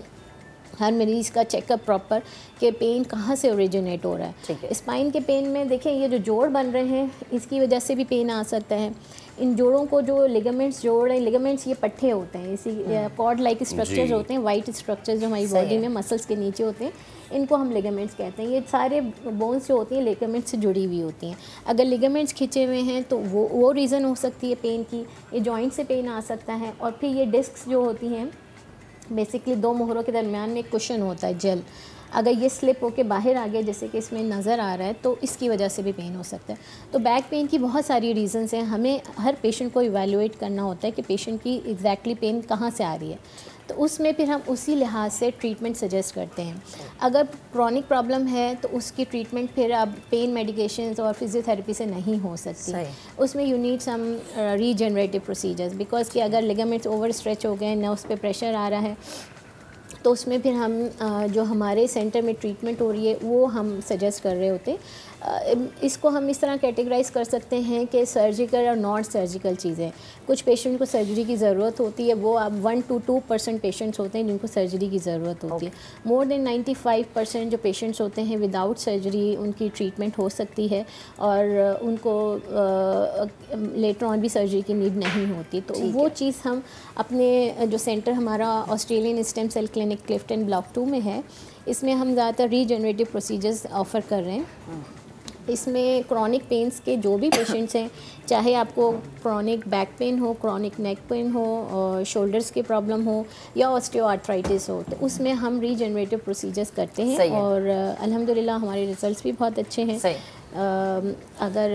हर मरीज़ का चेकअप प्रॉपर कि पेन कहाँ से ओरिजिनेट हो रहा है। स्पाइन के पेन में देखें, ये जो जोड़ बन रहे हैं, इसकी वजह से भी पेन आ सकता है। इन जोड़ों को जो लिगामेंट्स जोड़ हैं, लिगामेंट्स ये पट्टे होते हैं, इसी कॉर्ड लाइक स्ट्रक्चर्स होते हैं, वाइट स्ट्रक्चर्स जो हमारी बॉडी में मसल्स के नीचे होते हैं, इनको हम लिगामेंट्स कहते हैं। ये सारे बोन्स जो होती हैं लिगामेंट्स से जुड़ी हुई होती हैं। अगर लिगामेंट्स खिंचे हुए हैं तो वो रीज़न हो सकती है पेन की। ये जॉइंट से पेन आ सकता है। और फिर ये डिस्क्स जो होती हैं, बेसिकली 2 मोहरों के दरमियान में एक कुशन होता है, जेल, अगर ये स्लिप होकर बाहर आ गया, जैसे कि इसमें नज़र आ रहा है, तो इसकी वजह से भी पेन हो सकता है। तो बैक पेन की बहुत सारी रीज़न्स हैं। हमें हर पेशेंट को इवैल्यूएट करना होता है कि पेशेंट की एग्जैक्टली पेन कहाँ से आ रही है, तो उसमें फिर हम उसी लिहाज से ट्रीटमेंट सजेस्ट करते हैं। अगर क्रॉनिक प्रॉब्लम है तो उसकी ट्रीटमेंट फिर अब पेन मेडिकेशंस और फिजियोथेरेपी से नहीं हो सकती। उसमें you need some regenerative procedures, because कि अगर लिगामेंट्स ओवर स्ट्रेच हो गए, नर्व्स पे प्रेशर आ रहा है, तो उसमें फिर हम जो हमारे सेंटर में ट्रीटमेंट हो रही है वो हम सजेस्ट कर रहे होते हैं। इसको हम इस तरह कैटेगराइज कर सकते हैं कि सर्जिकल और नॉन सर्जिकल चीज़ें। कुछ पेशेंट को सर्जरी की ज़रूरत होती है, वो अब 1 to 2% पेशेंट्स होते हैं जिनको सर्जरी की ज़रूरत होती है। मोर देन 95% जो पेशेंट्स होते हैं विदाउट सर्जरी उनकी ट्रीटमेंट हो सकती है, और उनको लेटर ऑन भी सर्जरी की नीड नहीं होती। तो वो चीज़ हम अपने जो सेंटर हमारा Australian stem cell clinic Clifton block 2 में है, इसमें हम ज़्यादातर रीजनरेटिव प्रोसीजर्स ऑफ़र कर रहे हैं। इसमें क्रॉनिक पेन्स के जो भी पेशेंट्स हैं, चाहे आपको क्रॉनिक बैक पेन हो, क्रॉनिक नेक पेन हो, और शोल्डर्स की प्रॉब्लम हो, या ऑस्टियोआर्थराइटिस हो, तो उसमें हम रीजनरेटिव प्रोसीजर्स करते हैं, और अल्हम्दुलिल्लाह हमारे रिजल्ट्स भी बहुत अच्छे हैं। अगर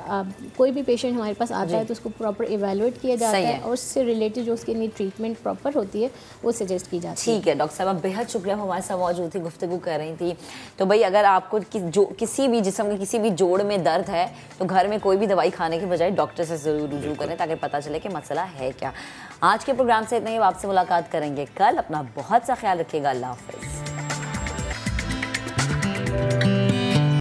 आप कोई भी पेशेंट हमारे पास आता है तो उसको प्रॉपर इवेलुएट किया जाता है और उससे रिलेटेड जो उसके लिए ट्रीटमेंट प्रॉपर होती है वो सजेस्ट की जाती है। ठीक है डॉक्टर साहब, बेहद शुक्रिया हमारे साथ मौजूद थी, गुफ्तगू कर रही थी। तो भाई अगर आपको किसी भी जिस्म के किसी भी जोड़ में दर्द है तो घर में कोई भी दवाई खाने के बजाय डॉक्टर से ज़रूर रुजू करें ताकि पता चले कि मसला है क्या। आज के प्रोग्राम से इतना ही, आपसे मुलाकात करेंगे कल। अपना बहुत सा ख्याल रखिएगा। अल्लाह हाफ़िज़।